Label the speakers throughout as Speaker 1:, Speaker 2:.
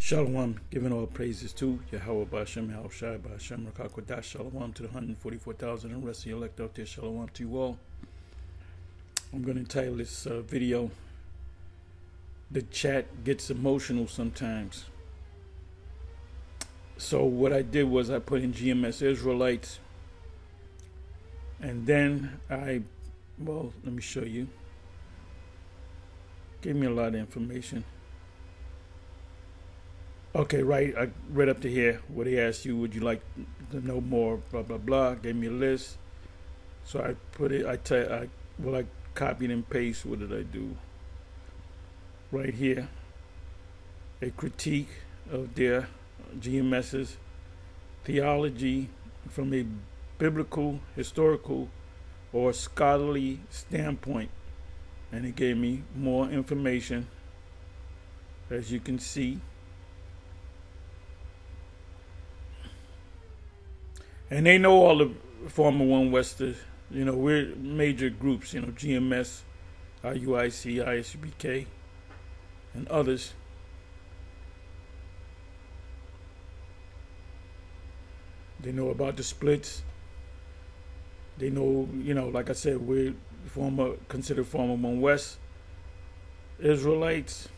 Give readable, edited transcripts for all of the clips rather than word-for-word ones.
Speaker 1: Shalom, giving all praises to Yahweh Ba'Shem, Yahweh Shai Ba'Shem, Rakakwadash, Shalom to the 144,000 and rest of the elect out there, Shalom to you all. I'm going to entitle this video, The Chat Gets Emotional Sometimes. So what I did was I put in GMS Israelites, and then let me show you. Gave me a lot of information. Okay, right, I read up to here where they asked you, would you like to know more, blah, blah, blah. Gave me a list. So I put it, I copied and paste. What did I do? Right here, a critique of their GMS's theology from a biblical, historical, or scholarly standpoint. And it gave me more information, as you can see. And they know all the former One Westers, we're major groups, GMS, IUIC, ISUBK, and others. They know about the splits. They know, like I said, we're considered former One West Israelites.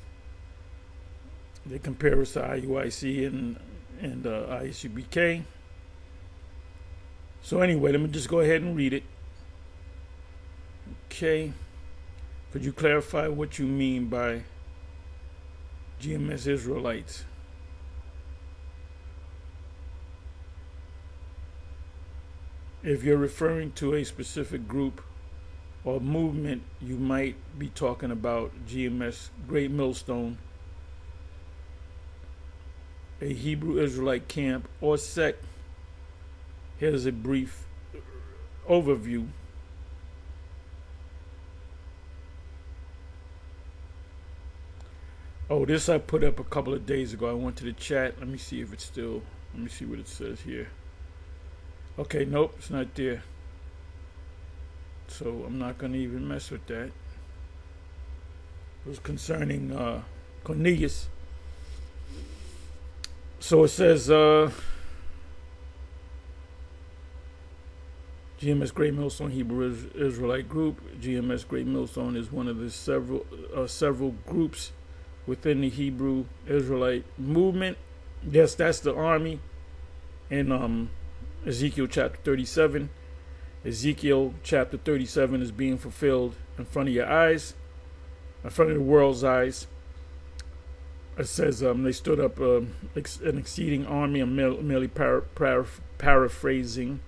Speaker 1: They compare us to IUIC and ISUBK. So anyway, let me just go ahead and read it. Okay. Could you clarify what you mean by GMS Israelites? If you're referring to a specific group or movement, you might be talking about GMS Great Millstone, a Hebrew Israelite camp or sect. Here's a brief overview. Oh, this I put up a couple of days ago. I went to the chat. Let me see if it's still, let me see what it says here. Okay, nope, it's not there. So I'm not going to even mess with that. It was concerning Cornelius. So it says, GMS Great Millstone Hebrew Israelite Group. GMS Great Millstone is one of the several groups within the Hebrew Israelite movement. Yes, that's the army in Ezekiel chapter 37. Ezekiel chapter 37 is being fulfilled in front of your eyes, in front of the world's eyes. It says they stood up an exceeding army. I'm merely paraphrasing.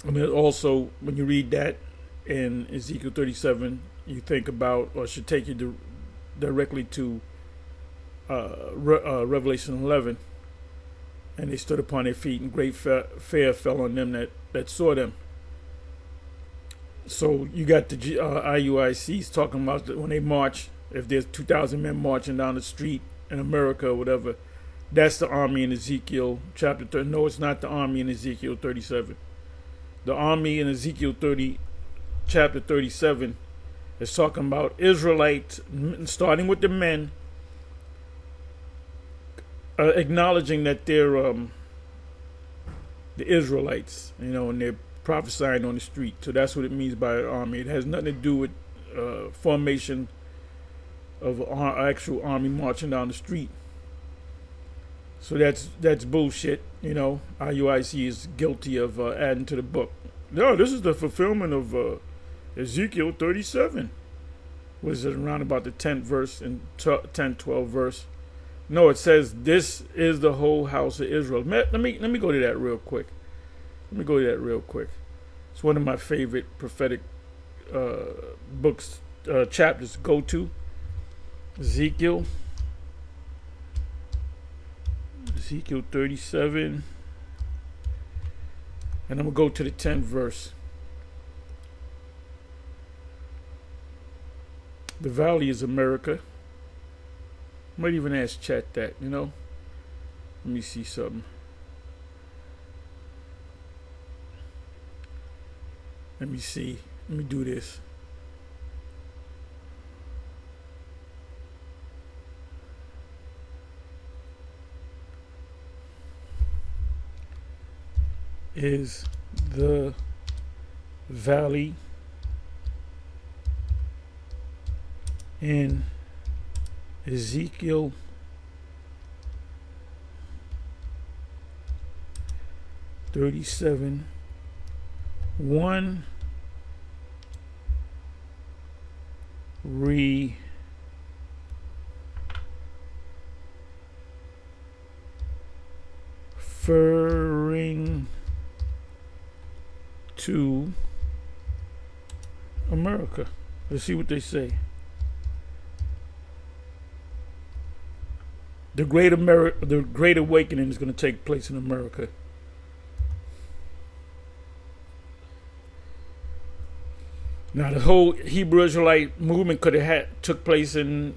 Speaker 1: And then also, when you read that in Ezekiel 37, you think about, or should take you directly to Revelation 11. And they stood upon their feet, and great fear fell on them that saw them. So you got the IUICs talking about when they march, if there's 2,000 men marching down the street in America or whatever, that's the army in Ezekiel chapter 30. No, it's not the army in Ezekiel 37. The army in Ezekiel chapter 37 is talking about Israelites, starting with the men, acknowledging that they're the Israelites, and they're prophesying on the street. So that's what it means by an army. It has nothing to do with formation of an actual army marching down the street. So that's bullshit. IUIC is guilty of adding to the book. No, this is the fulfillment of Ezekiel 37. Was it around about the 10th verse and 12th verse? No, it says this is the whole house of Israel. Let me go to that real quick. It's one of my favorite prophetic books, chapters to go to. Ezekiel 37, and I'm going to go to the 10th verse. The valley is America. Might even ask chat that, Let me see something. Let me do this. is the valley in Ezekiel 37:1 referring to America? Let's see what they say. The Great Awakening is going to take place in America. Now, the whole Hebrew Israelite movement could have took place in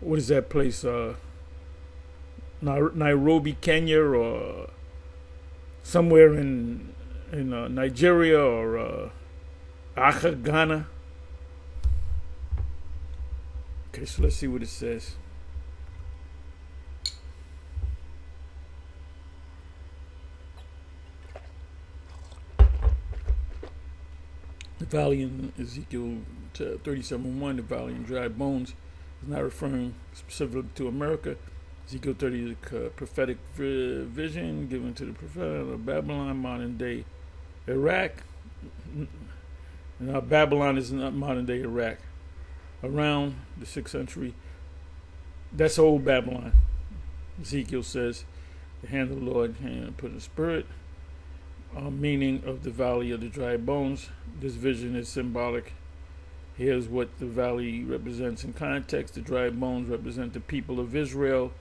Speaker 1: what is that place? Nairobi, Kenya, or somewhere in Nigeria, or Accra, Ghana. Okay, so let's see what it says. The valley in Ezekiel 37:1, the valley in dry bones, is not referring specifically to America. Ezekiel 30 is a prophetic vision given to the prophet of Babylon, modern day Iraq. Now, Babylon is not modern day Iraq. Around the 6th century, that's old Babylon. Ezekiel says, the hand of the Lord put in the spirit. Meaning of the valley of the dry bones. This vision is symbolic. Here's what the valley represents in context. The dry bones represent the people of Israel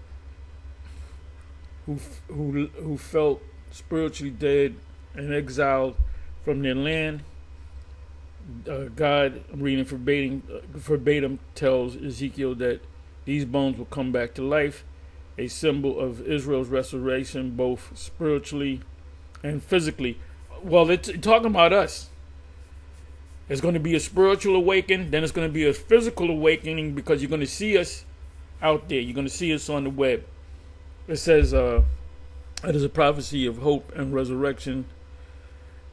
Speaker 1: who felt spiritually dead and exiled from their land. God, I'm reading verbatim, tells Ezekiel that these bones will come back to life, a symbol of Israel's restoration, both spiritually and physically. Well, it's talking about us. It's going to be a spiritual awakening, then it's going to be a physical awakening, because you're going to see us out there. You're going to see us on the web. It says it is a prophecy of hope and resurrection,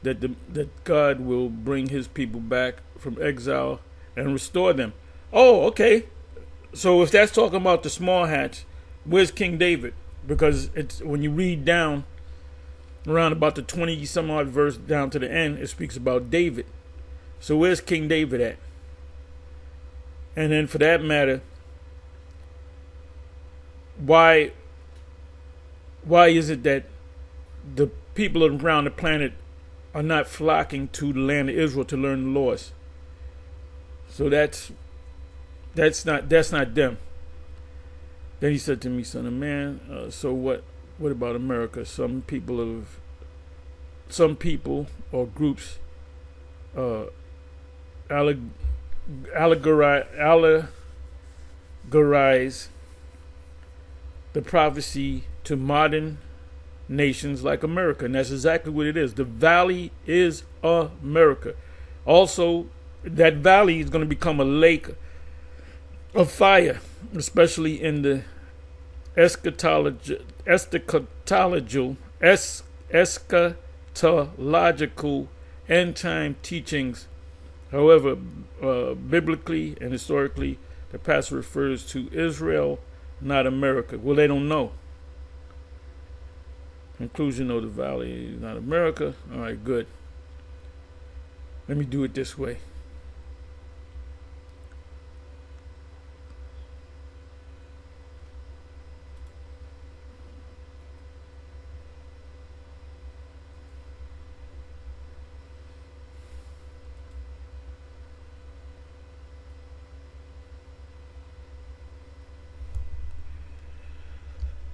Speaker 1: that God will bring his people back from exile and restore them. Oh, okay. So if that's talking about the small hats, where's King David? Because it's when you read down around about the 20 some odd verse down to the end, it speaks about David. So where's King David at? And then for that matter, why is it that the people around the planet are not flocking to the land of Israel to learn the laws? So that's not them. Then he said to me, son of man, so what about America? Some people or groups allegorize the prophecy to modern nations like America, and that's exactly what it is. The valley is America. Also, that valley is going to become a lake of fire, especially in the eschatological end time teachings. However, biblically and historically, the passage refers to Israel, not America. Well, they don't know. Conclusion of the valley is not America. All right, good. Let me do it this way.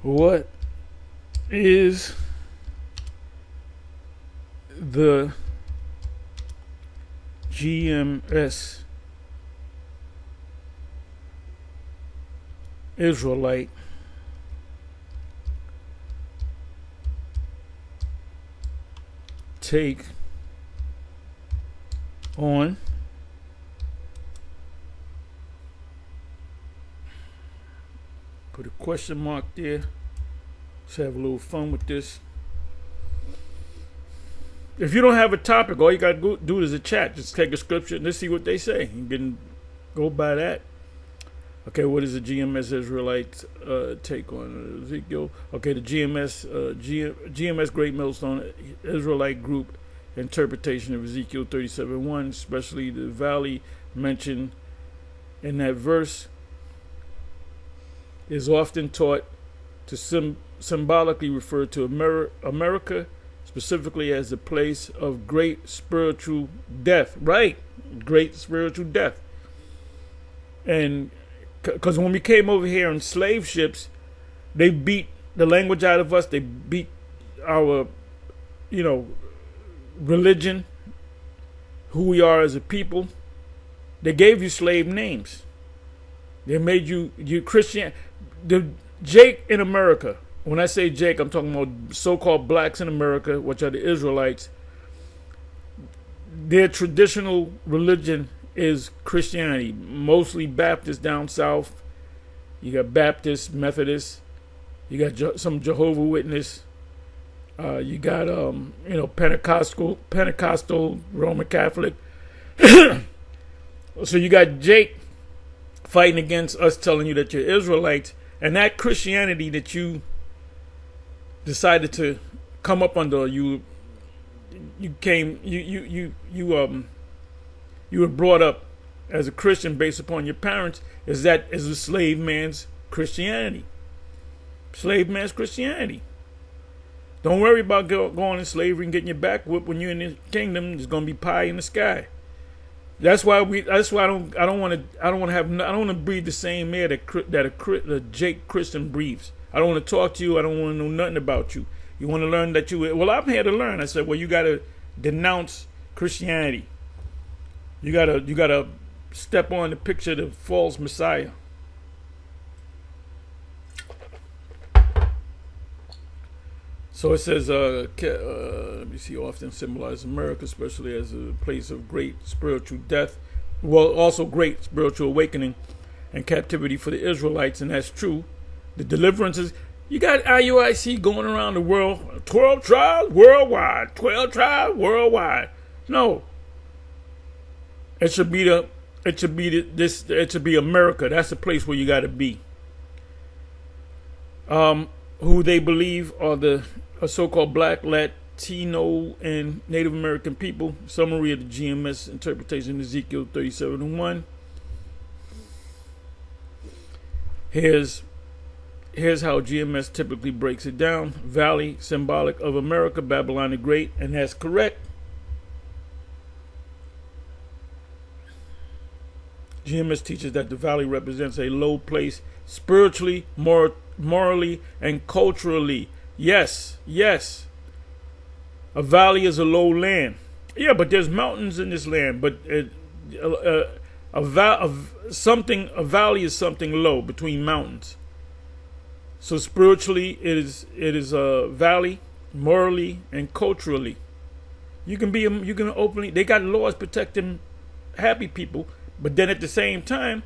Speaker 1: What is the GMS Israelite take on put a question mark there. Let's have a little fun with this. If you don't have a topic, all you got to do is a chat. Just take a scripture and let's see what they say. You can go by that. Okay, what is the GMS Israelite take on Ezekiel? Okay, the GMS Great Millstone Israelite Group interpretation of Ezekiel 37:1, especially the valley mentioned in that verse, is often taught to symbolically refer to America, specifically as a place of great spiritual death. Right, great spiritual death. And because when we came over here in slave ships, they beat the language out of us. They beat our, religion, who we are as a people. They gave you slave names. They made you Christian. The Jake in America. When I say Jake, I'm talking about so-called blacks in America, which are the Israelites. Their traditional religion is Christianity, mostly Baptist down south. You got Baptist, Methodist. You got some Jehovah Witness. You got Pentecostal, Roman Catholic. So you got Jake fighting against us, telling you that you're Israelites, and that Christianity that you decided to come up under, you were brought up as a Christian based upon your parents, is a slave man's Christianity. Slave man's Christianity. Don't worry about going in slavery and getting your back whipped when you're in the kingdom. There's gonna be pie in the sky. That's why I don't want to breathe the same air that Jake Christian breathes. I don't want to talk to you. I don't want to know nothing about you. You want to learn that I'm here to learn. I said, well, you got to denounce Christianity. You gotta step on the picture of the false Messiah. So it says, let me see, often symbolizes America, especially as a place of great spiritual death. Well, also great spiritual awakening and captivity for the Israelites, and that's true. The deliverances, you got IUIC going around the world, 12 tribes worldwide, 12 tribes worldwide. No. It should be America. That's the place where you got to be. Who they believe are the so-called Black, Latino, and Native American people. Summary of the GMS interpretation of Ezekiel 37:1. Here's how GMS typically breaks it down. Valley, symbolic of America, Babylon the Great, and that's correct. GMS teaches that the valley represents a low place spiritually, morally, and culturally. Yes. A valley is a low land. Yeah, but there's mountains in this land. But a valley is something low between mountains. So spiritually, it is a valley, morally, and culturally. You can openly. They got laws protecting happy people. But then at the same time,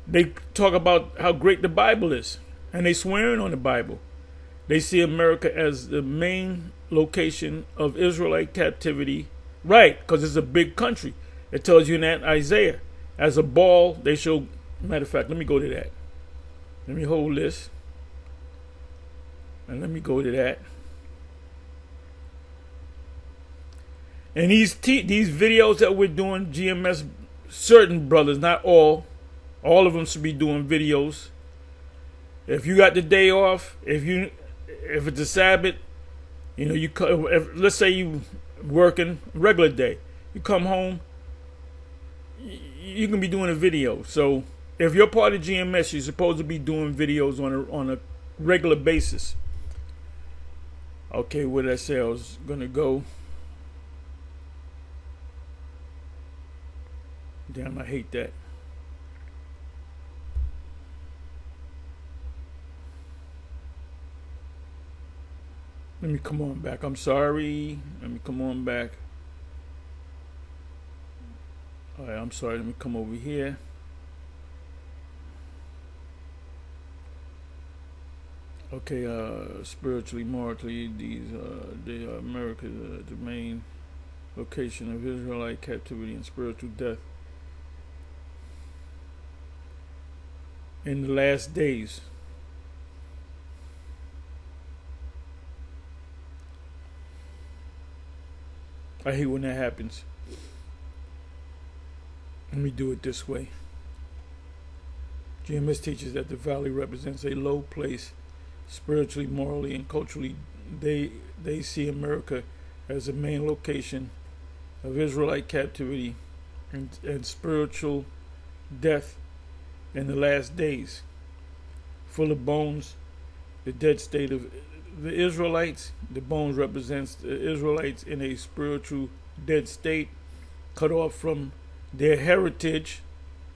Speaker 1: they talk about how great the Bible is. And they swearing on the Bible. They see America as the main location of Israelite captivity. Right, because it's a big country. It tells you in that Isaiah. As a ball, they show... Matter of fact, let me go to that. Let me hold this. And let me go to that. And these videos that we're doing, GMS... certain brothers, not all of them should be doing videos. If you got the day off, if it's a Sabbath, let's say you working regular day, you come home, you can be doing a video. So if you're part of GMS, you're supposed to be doing videos on a regular basis. Okay, where did I say I was gonna go? Damn, I hate that. Let me come on back. I'm sorry. Let me come on back. All right, I'm sorry. Let me come over here. Okay, spiritually, morally, the America, the main location of Israelite captivity and spiritual death in the last days. I hate when that happens. Let me do it this way. GMS teaches that the valley represents a low place spiritually, morally, and culturally. They see America as the main location of Israelite captivity and spiritual death in the last days. Full of bones, the dead state of the Israelites. The bones represents the Israelites in a spiritual dead state, cut off from their heritage.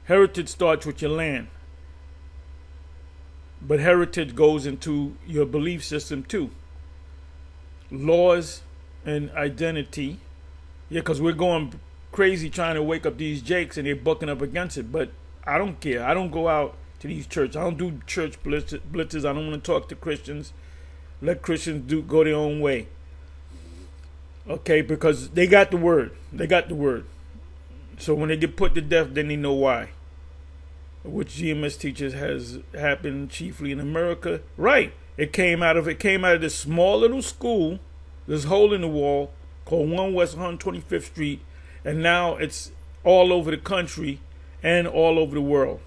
Speaker 1: Heritage starts with your land, but heritage goes into your belief system too. Laws and identity. Yeah, because we're going crazy trying to wake up these jakes and they're bucking up against it. But I don't care. I don't go out to these churches. I don't do church blitzes. I don't want to talk to Christians. Let Christians go their own way. Okay, because they got the word. They got the word. So when they get put to death, then they know why. Which GMS teaches has happened chiefly in America. Right. It came out of this small little school, this hole in the wall called 1 West 125th Street, and now it's all over the country and all over the world.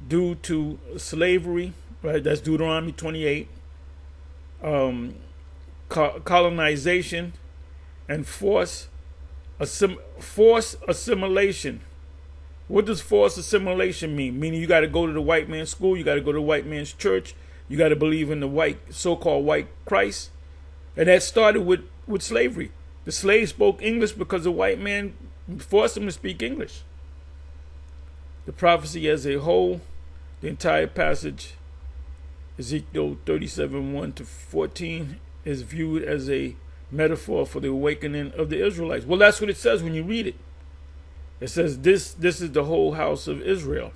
Speaker 1: Due to slavery, right? That's Deuteronomy 28. Colonization and forced assimilation. What does forced assimilation mean? Meaning you got to go to the white man's school, you got to go to the white man's church, you got to believe in the so-called white Christ. And that started with slavery. The slaves spoke English because the white man forced them to speak English. The prophecy as a whole, the entire passage, Ezekiel 37:1-14, is viewed as a metaphor for the awakening of the Israelites. Well, that's what it says when you read it. It says this is the whole house of Israel.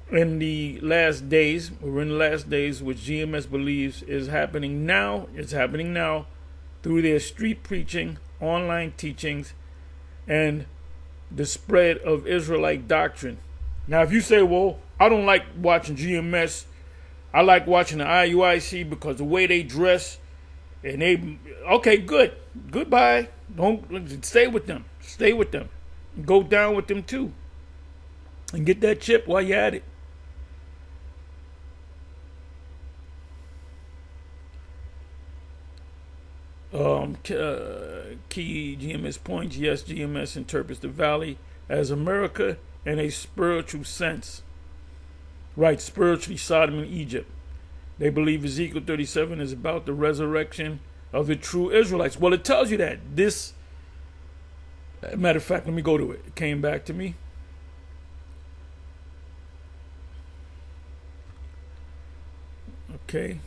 Speaker 1: In the last days, we're in the last days, which GMS believes is happening now. It's happening now through their street preaching, online teachings, and the spread of Israelite doctrine. Now, if you say, well, I don't like watching GMS, I like watching the IUIC because the way they dress, and okay, good. Goodbye. Don't stay with them. Stay with them. Go down with them too. And get that chip while you're at it. Key GMS points. Yes, GMS interprets the valley as America in a spiritual sense. Right, spiritually Sodom and Egypt. They believe Ezekiel 37 is about the resurrection of the true Israelites. Well, it tells you that. Matter of fact, let me go to it. It came back to me. Okay.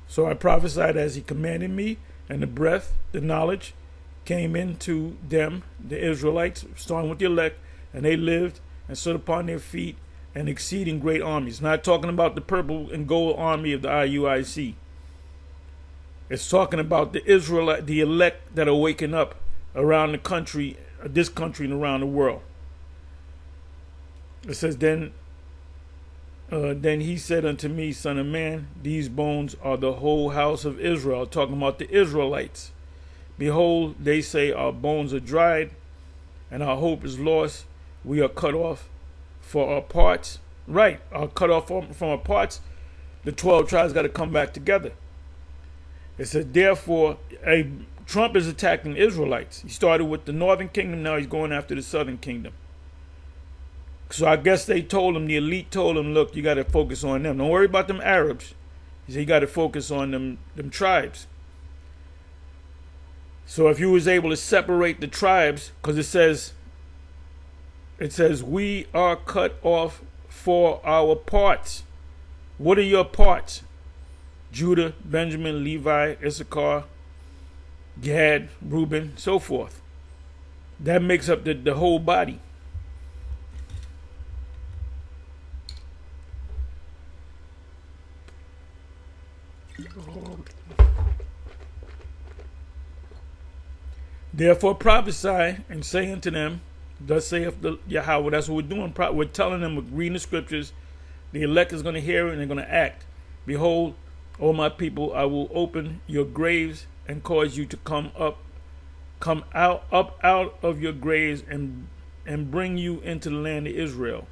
Speaker 1: So I prophesied as he commanded me, and the breath, the knowledge, came into them, the Israelites, starting with the elect, and they lived and stood upon their feet, an exceeding great armies. Not talking about the purple and gold army of the IUIC. It's talking about the Israelite, the elect that are waking up around the country, this country and around the world. It says, then he said unto me, Son of man, these bones are the whole house of Israel. Talking about the Israelites. Behold, they say our bones are dried, and our hope is lost. We are cut off for our parts. Right, are cut off from our parts. The 12 tribes got to come back together. It says, therefore, Trump is attacking Israelites. He started with the northern kingdom, now he's going after the southern kingdom. So I guess they told him, the elite told him, look, you got to focus on them. Don't worry about them Arabs. He said, you got to focus on them tribes. So if you was able to separate the tribes, because it says, we are cut off for our parts. What are your parts? Judah, Benjamin, Levi, Issachar, Gad, Reuben, so forth. That makes up the whole body. Therefore prophesy and say unto them, thus saith the Yahweh. That's what we're doing. We're telling them, we're reading the scriptures. The elect is going to hear it and they're going to act. Behold, O my people, I will open your graves and cause you to come out of your graves and bring you into the land of Israel.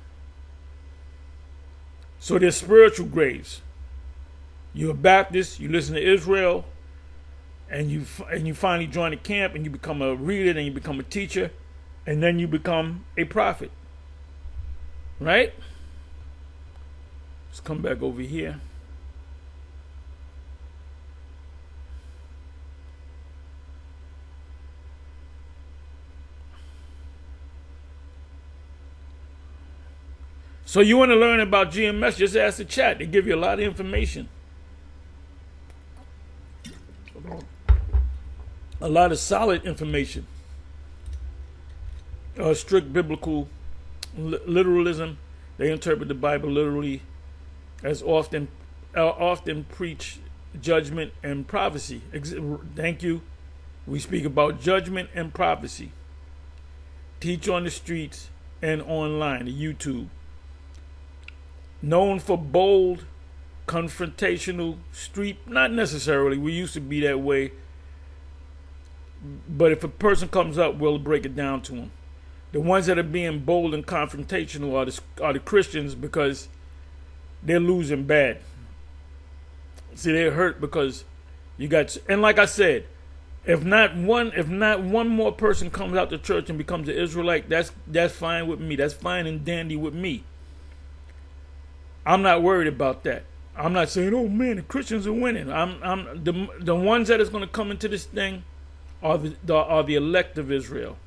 Speaker 1: So they're spiritual graves. You're a Baptist, you listen to Israel, and you finally join the camp and you become a reader, then you become a teacher, and then you become a prophet. Right? Let's come back over here. So you want to learn about GMS, just ask the chat. They give you a lot of information. A lot of solid information. Strict biblical literalism. They interpret the Bible literally, as often preach judgment and prophecy. Thank you. We speak about judgment and prophecy. Teach on the streets and online, the YouTube. Known for bold, confrontational street, not necessarily. We used to be that way. But if a person comes up, we'll break it down to them. The ones that are being bold and confrontational are the Christians, because they're losing bad. See, they're hurt because you got, and like I said, if not one more person comes out to church and becomes an Israelite, that's fine with me. That's fine and dandy with me. I'm not worried about that. I'm not saying, oh man, the Christians are winning. I'm the ones that is going to come into this thing are the elect of Israel.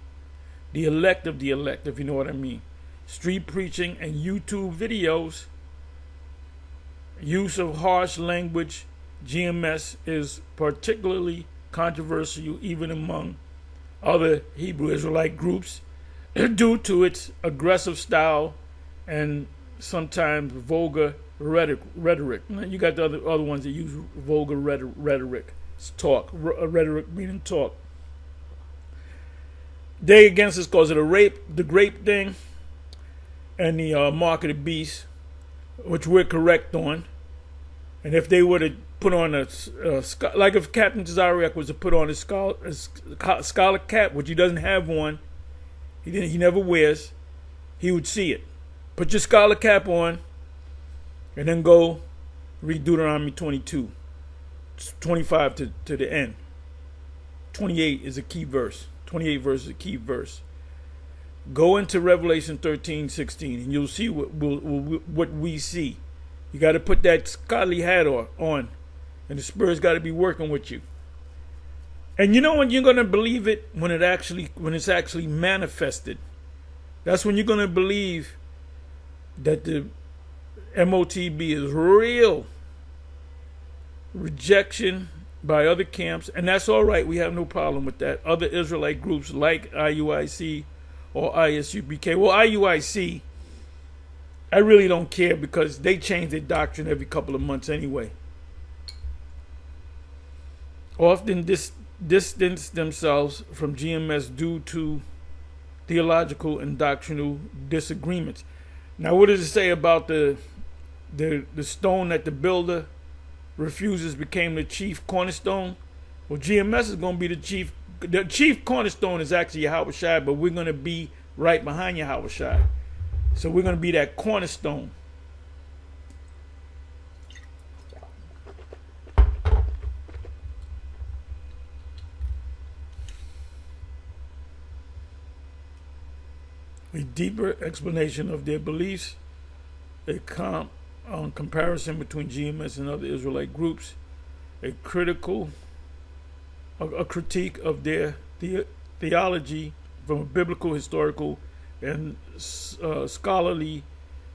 Speaker 1: The elect of the elect, if you know what I mean. Street preaching and YouTube videos, use of harsh language, GMS is particularly controversial even among other Hebrew Israelite groups due to its aggressive style and sometimes vulgar rhetoric. You got the other ones that use vulgar rhetoric. It's talk. Rhetoric meaning talk. They against us because of the grape thing, and the mark of the beast, which we're correct on. And if they were to put on like if Captain Tazariak was to put on a scholar cap, which he doesn't have one, he never wears, he would see it. Put your scholar cap on, and then go read Deuteronomy 22, 25 to the end. 28 is a key verse. 28 verse is a key verse. Go into Revelation 13:16, and you'll see what we see. You got to put that scholarly hat on, and the Spirit's got to be working with you. And you know when you're going to believe it? When it's actually manifested. That's when you're going to believe that the MOTB is real. Rejection by other camps, and that's all right. We have no problem with that. Other Israelite groups like IUIC or ISUPK. Well, IUIC, I really don't care because they change their doctrine every couple of months anyway. Often distance themselves from GMS due to theological and doctrinal disagreements. Now, what does it say about the stone that the builder refuses became the chief cornerstone? Well, GMS is going to be the chief. The chief cornerstone is actually Yahweh Shai, but we're going to be right behind Yahweh Shai. So we're going to be that cornerstone. A deeper explanation of their beliefs, a comparison between GMS and other Israelite groups, a critique of their theology from a biblical, historical, and scholarly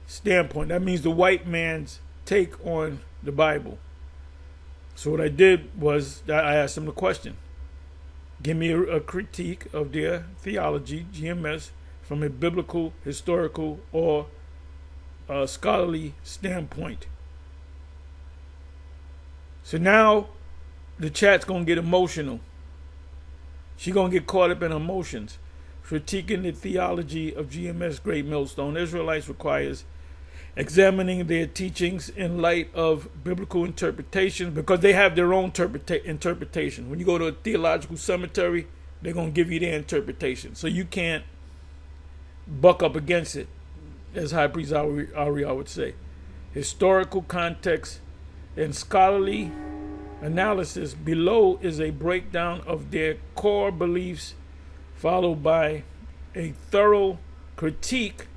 Speaker 1: standpoint. That means the white man's take on the Bible. So what I did was I asked them the question: Give me a critique of their theology, GMS, from a biblical, historical, or scholarly standpoint. So now the chat's going to get emotional. She's going to get caught up in emotions. Critiquing the theology of GMS Great Millstone Israelites requires examining their teachings in light of biblical interpretation, because they have their own interpretation. When you go to a theological cemetery, they're going to give you their interpretation. So you can't buck up against it, as High Priest Ari would say. Historical context and scholarly analysis below is a breakdown of their core beliefs, followed by a thorough critique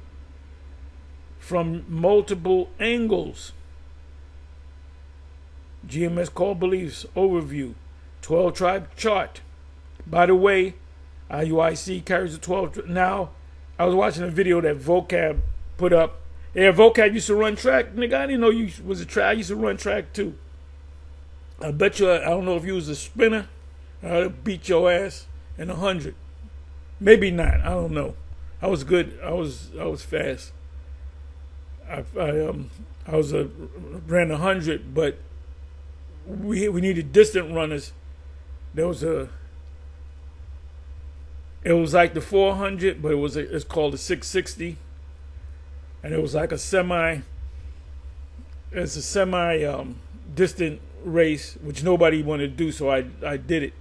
Speaker 1: from multiple angles. GMS core beliefs overview, 12 tribe chart. By the way, IUIC carries the 12. Now, I was watching a video that Vocab put up. Yeah, Vocab used to run track. Nigga, I didn't know you was a track. I used to run track too. I bet you, I don't know if you was a sprinter, I'd beat your ass in 100. Maybe not. I don't know. I was good. I was fast. I ran 100, but we needed distant runners. It was like the 400, but it's called the 660, and it was like a semi distant race, which nobody wanted to do, so I did it.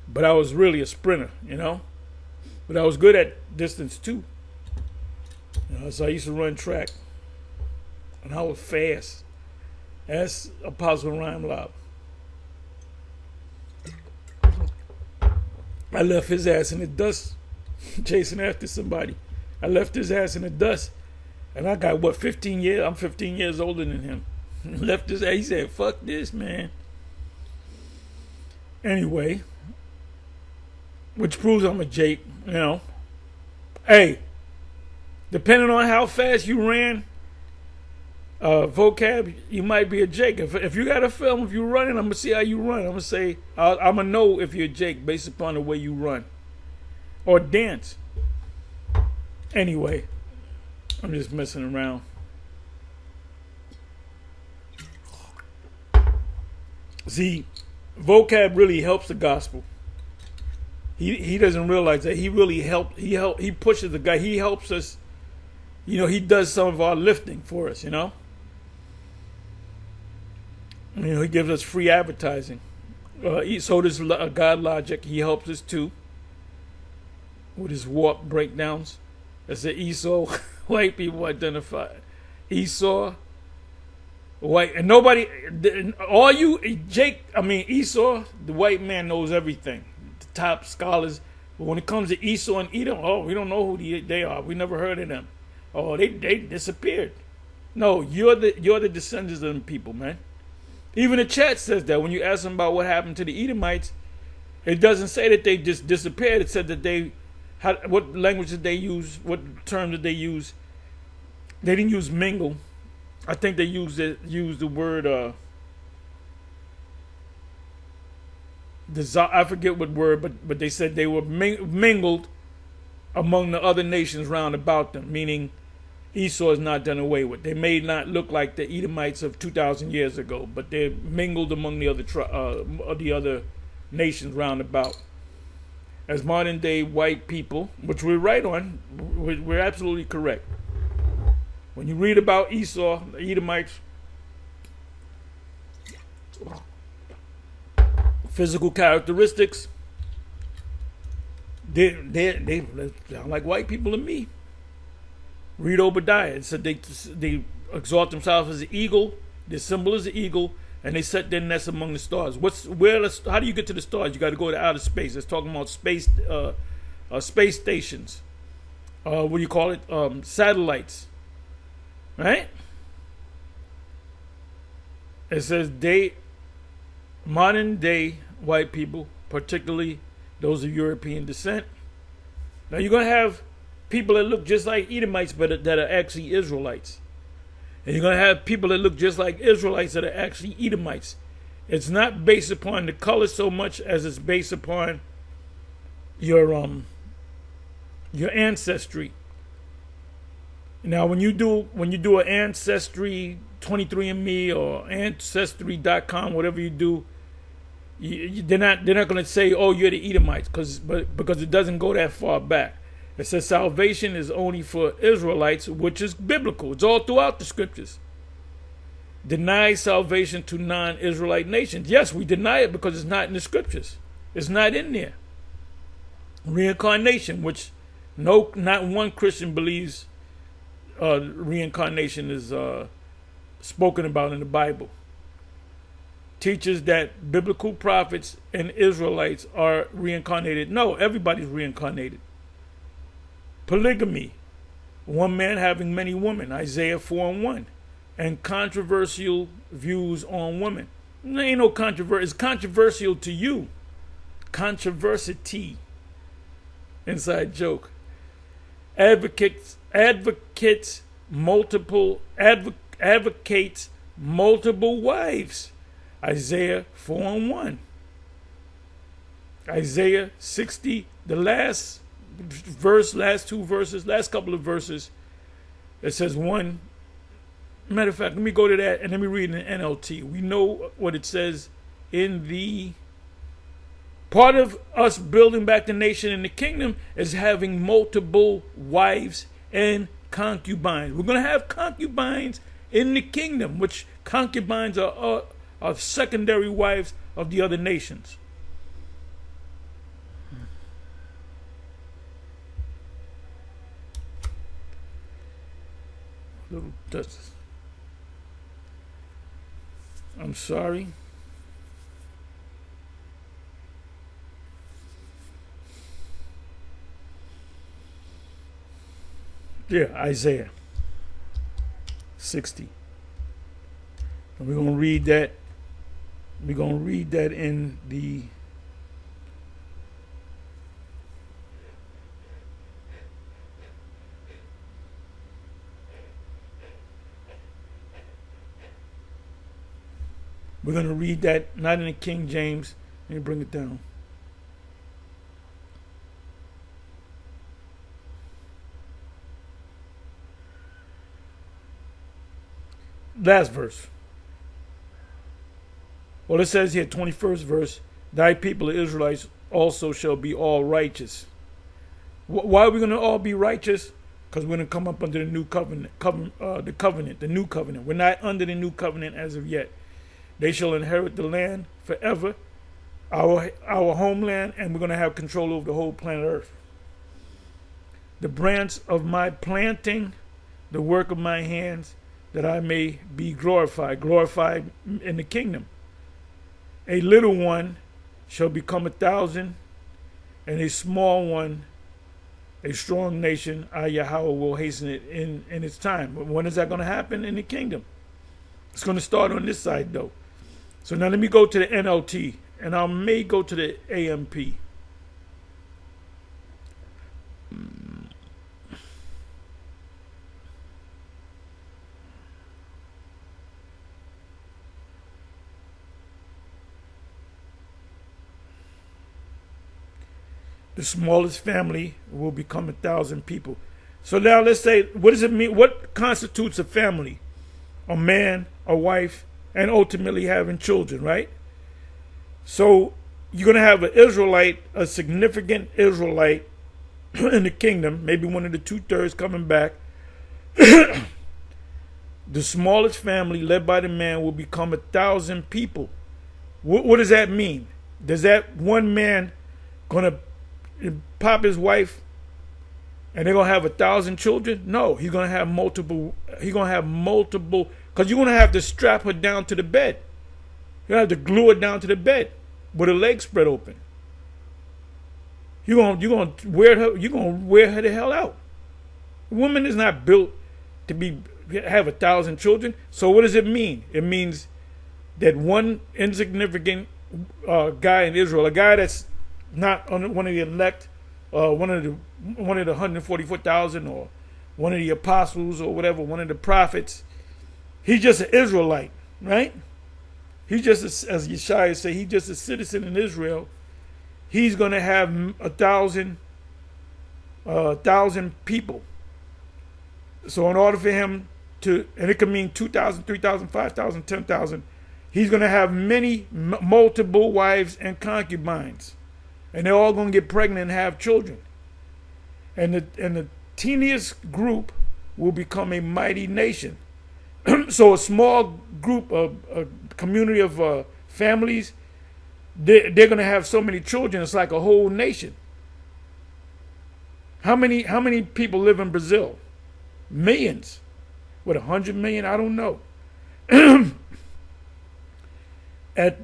Speaker 1: But I was really a sprinter, you know. But I was good at distance too. So I used to run track, and I was fast. That's Apostle Rhyme Lob. I left his ass in the dust, chasing after somebody. I left his ass in the dust, and I got, 15 years? I'm 15 years older than him. Left his ass. He said, fuck this, man. Anyway, which proves I'm a Jake, you know. Hey, depending on how fast you ran, Vocab, you might be a Jake. If you got a film, if you're running, I'm going to see how you run. I'm going to say, I'm going to know if you're a Jake based upon the way you run or dance. Anyway, I'm just messing around. See, Vocab really helps the gospel. He doesn't realize that he really he pushes the guy. He helps us. You know, he does some of our lifting for us, you know. You know, he gives us free advertising. So does God Logic. He helps us too with his warp breakdowns. That's the Esau white people identify. Esau white, and nobody, all you Esau, the white man knows everything. The top scholars. But when it comes to Esau and Edom, we don't know who they are. We never heard of them. They disappeared. No, you're the descendants of them people, man. Even the chat says that when you ask them about what happened to the Edomites, it doesn't say that they just disappeared. It said that what language did they use? What term did they use? They didn't use mingle. I think they used the word I forget what word, but they said they were mingled among the other nations round about them, meaning Esau is not done away with. They may not look like the Edomites of 2,000 years ago, but they're mingled among the other nations round about. As modern day white people, which we're right on, we're absolutely correct. When you read about Esau, the Edomites, physical characteristics, they sound like white people to me. Read Obadiah. It said they exalt themselves as an eagle. Their symbol is an eagle, and they set their nest among the stars. How do you get to the stars? You got to go to outer space. It's talking about space stations. What do you call it? Satellites. Right? It says modern day white people, particularly those of European descent. Now you're going to have people that look just like Edomites, but that are actually Israelites. And you're going to have people that look just like Israelites that are actually Edomites. It's not based upon the color so much as it's based upon your ancestry. Now, when you do an ancestry 23andMe or ancestry.com, whatever you do, they're not going to say, "Oh, you're the Edomites," because it doesn't go that far back. It says salvation is only for Israelites, which is biblical. It's all throughout the scriptures. Deny salvation to non-Israelite nations. Yes, we deny it because it's not in the scriptures. It's not in there. Reincarnation, which not one Christian believes reincarnation is spoken about in the Bible. Teaches that biblical prophets and Israelites are reincarnated. No, everybody's reincarnated. Polygamy, one man having many women, Isaiah 4:1, and controversial views on women. There ain't no controversy. It's controversial to you. Controversy. Inside joke. Advocates multiple wives. Isaiah 4:1. Isaiah 60, the last couple of verses, it says one. Matter of fact, let me go to that and let me read in the NLT. We know what it says in the part of us building back the nation and the kingdom is having multiple wives and concubines. We're going to have concubines in the kingdom, which concubines are secondary wives of the other nations. Little dust. I'm sorry. Yeah, Isaiah 60. And we're going to read that. We're going to read that in the not in the King James. Let me bring it down. Last verse. Well, it says here, 21st verse, thy people, the Israelites, also shall be all righteous. Why are we going to all be righteous? Because we're going to come up under the new covenant, the new covenant. We're not under the new covenant as of yet. They shall inherit the land forever, our homeland, and we're going to have control over the whole planet Earth. The branch of my planting, the work of my hands, that I may be glorified in the kingdom. A little one shall become 1,000, and a small one, a strong nation. I, Yahweh, will hasten it in its time. But when is that going to happen? In the kingdom. It's going to start on this side, though. So now let me go to the NLT, and I may go to the AMP. The smallest family will become 1,000 people. So now let's say, what does it mean? What constitutes a family? A man, a wife, and ultimately having children, right? So you're going to have an Israelite, a significant Israelite in the kingdom, maybe one of the 2/3 coming back. The smallest family led by the man will become 1,000 people. What does that mean? Does that one man going to pop his wife and they're going to have 1,000 children? No, he's going to have multiple. Because you're going to have to strap her down to the bed. You're going to have to glue her down to the bed with her legs spread open. You're going to wear her the hell out. A woman is not built to have 1,000 children. So what does it mean? It means that one insignificant guy in Israel, a guy that's not one of the elect, one of the 144,000, or one of the apostles, or whatever, one of the prophets. He's just an Israelite, right? He's just, as Yeshaya said, he's just a citizen in Israel. he's going to have 1,000 people. So in order for him to, and it could mean 2,000, 3,000, 5,000, 10,000, he's going to have multiple wives and concubines. And they're all going to get pregnant and have children. And the teeniest group will become a mighty nation. So a small group, a community of families, they're going to have so many children, it's like a whole nation. How many people live in Brazil? Millions. What, 100 million? I don't know. At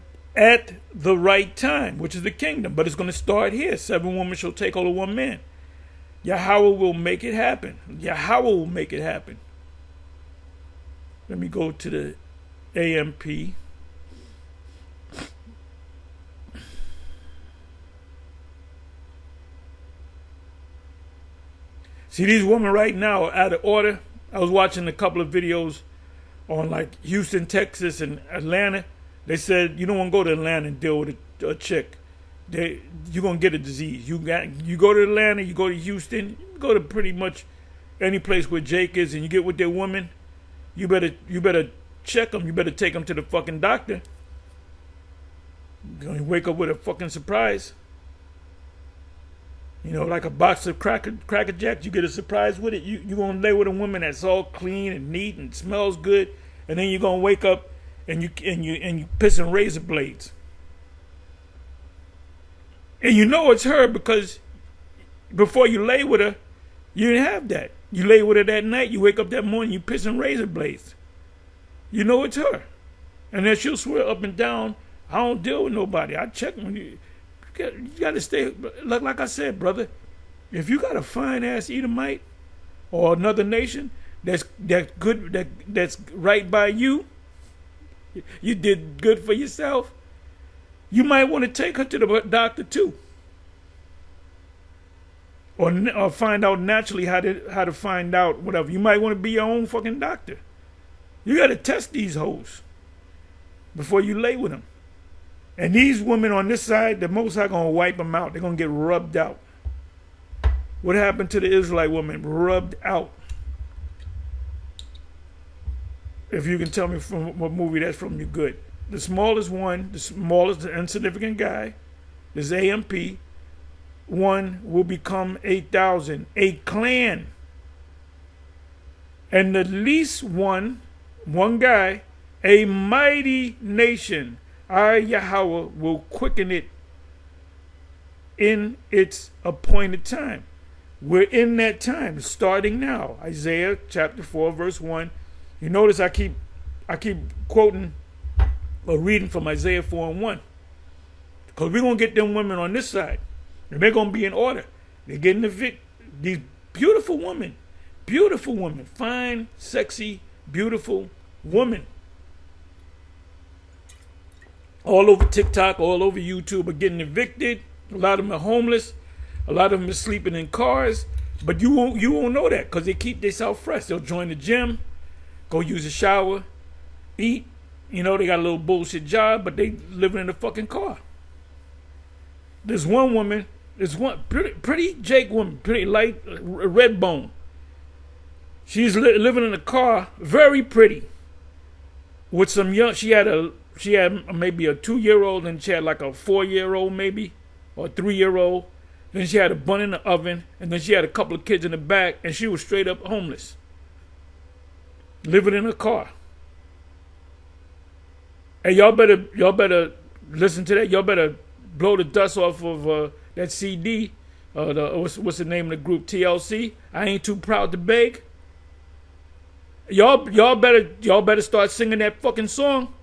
Speaker 1: the right time, which is the kingdom. But it's going to start here. 7 women shall take hold of 1 man. Yahweh will make it happen. Yahweh will make it happen. Let me go to the AMP. See, these women right now are out of order. I was watching a couple of videos on like Houston, Texas, and Atlanta. They said you don't want to go to Atlanta and deal with a chick. You're gonna get a disease. You go to Atlanta, you go to Houston, you go to pretty much any place where Jake is, and you get with their woman. You better check them. You better take them to the fucking doctor. You're gonna wake up with a fucking surprise. You know, like a box of Cracker Jacks, you get a surprise with it. You're going to lay with a woman that's all clean and neat and smells good, and then you're going to wake up and you pissing razor blades. And you know it's her because before you lay with her, you didn't have that. You lay with her that night, you wake up that morning, you pissing razor blades. You know it's her. And then she'll swear up and down, I don't deal with nobody. I check when you got to stay, like I said, brother, if you got a fine ass Edomite or another nation that's good, that's right by you, you did good for yourself, you might want to take her to the doctor too, or find out naturally how to find out whatever. You might want to be your own fucking doctor. You got to test these hoes before you lay with them. And these women on this side, the Most High going to wipe them out. They're going to get rubbed out. What happened to the Israelite woman? Rubbed out. If you can tell me from what movie that's from, you're good. The smallest one, the smallest insignificant guy, this AMP, one will become 8,000. A clan. And the least one guy, a mighty nation. I, Yahweh, will quicken it in its appointed time. We're in that time, starting now. Isaiah chapter 4, verse 1. You notice I keep quoting or reading from Isaiah 4 and 1. Because we're going to get them women on this side. And they're going to be in order. They're getting these beautiful women. Beautiful women. Fine, sexy, beautiful women. All over TikTok, all over YouTube are getting evicted. A lot of them are homeless. A lot of them are sleeping in cars. But you won't know that because they keep themselves fresh. They'll join the gym, go use a shower, eat. You know, they got a little bullshit job, but they living in a fucking car. There's one woman, there's one pretty Jake woman, pretty light, red bone. She's living in a car, very pretty. With some young, she had maybe a 2-year-old, and she had like a 4-year-old maybe, or a 3-year-old. Then she had a bun in the oven, and then she had a couple of kids in the back, and she was straight up homeless. Living in a car. Hey, y'all better listen to that. Y'all better blow the dust off of that CD. What's the name of the group? TLC. I ain't too proud to beg. Y'all better start singing that fucking song.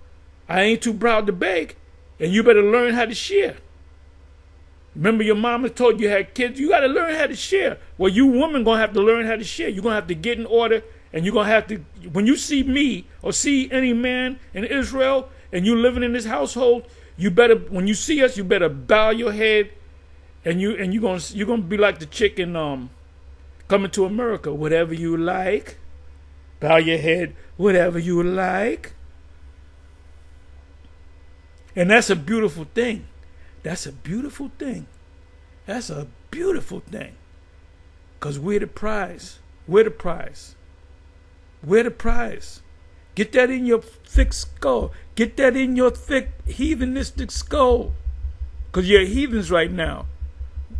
Speaker 1: I ain't too proud to beg. And you better learn how to share. Remember your mama told you had kids? You got to learn how to share. Well, you women going to have to learn how to share. You're going to have to get in order. And you're going to have to, when you see me or see any man in Israel and you living in this household, you better, when you see us, you better bow your head. And you're going to be like the chick in Coming to America. Whatever you like. Bow your head. Whatever you like. And that's a beautiful thing. That's a beautiful thing. That's a beautiful thing. Because we're the prize. We're the prize. We're the prize. Get that in your thick skull. Get that in your thick heathenistic skull. Because you're heathens right now.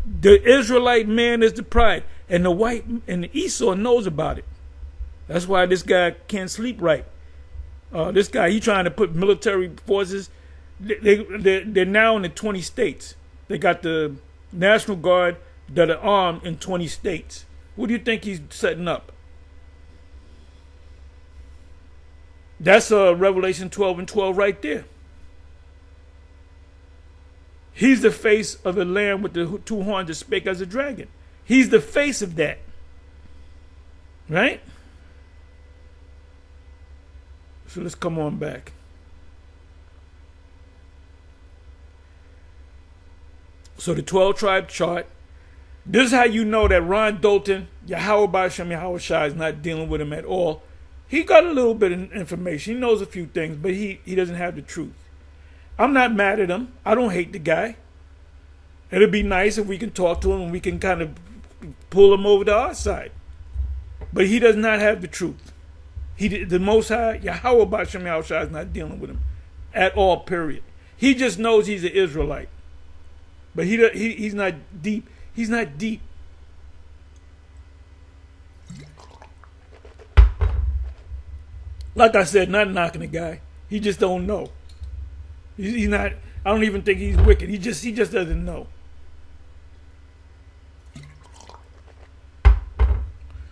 Speaker 1: The Israelite man is the pride. And the white and the Esau knows about it. That's why this guy can't sleep right. This guy, he trying to put military forces. They're now in the 20 states. They got the National Guard that are armed in 20 states. What do you think he's setting up? That's Revelation 12 and 12 right there. He's the face of the Lamb with the two horns that spake as a dragon. He's the face of that. Right? So let's come on back. So the 12 tribe chart. This is how you know that Ron Dalton, Yahweh Ba'Shem Yahweh Shai, is not dealing with him at all. He got a little bit of information. He knows a few things, but he doesn't have the truth. I'm not mad at him. I don't hate the guy. It'd be nice if we can talk to him and we can kind of pull him over to our side. But he does not have the truth. The Most High, Yahweh Ba'Shem Yahweh Shai, is not dealing with him at all, period. He just knows he's an Israelite. But he's not deep. He's not deep. Like I said, not knocking the guy. He just don't know. He's not. I don't even think he's wicked. He just doesn't know.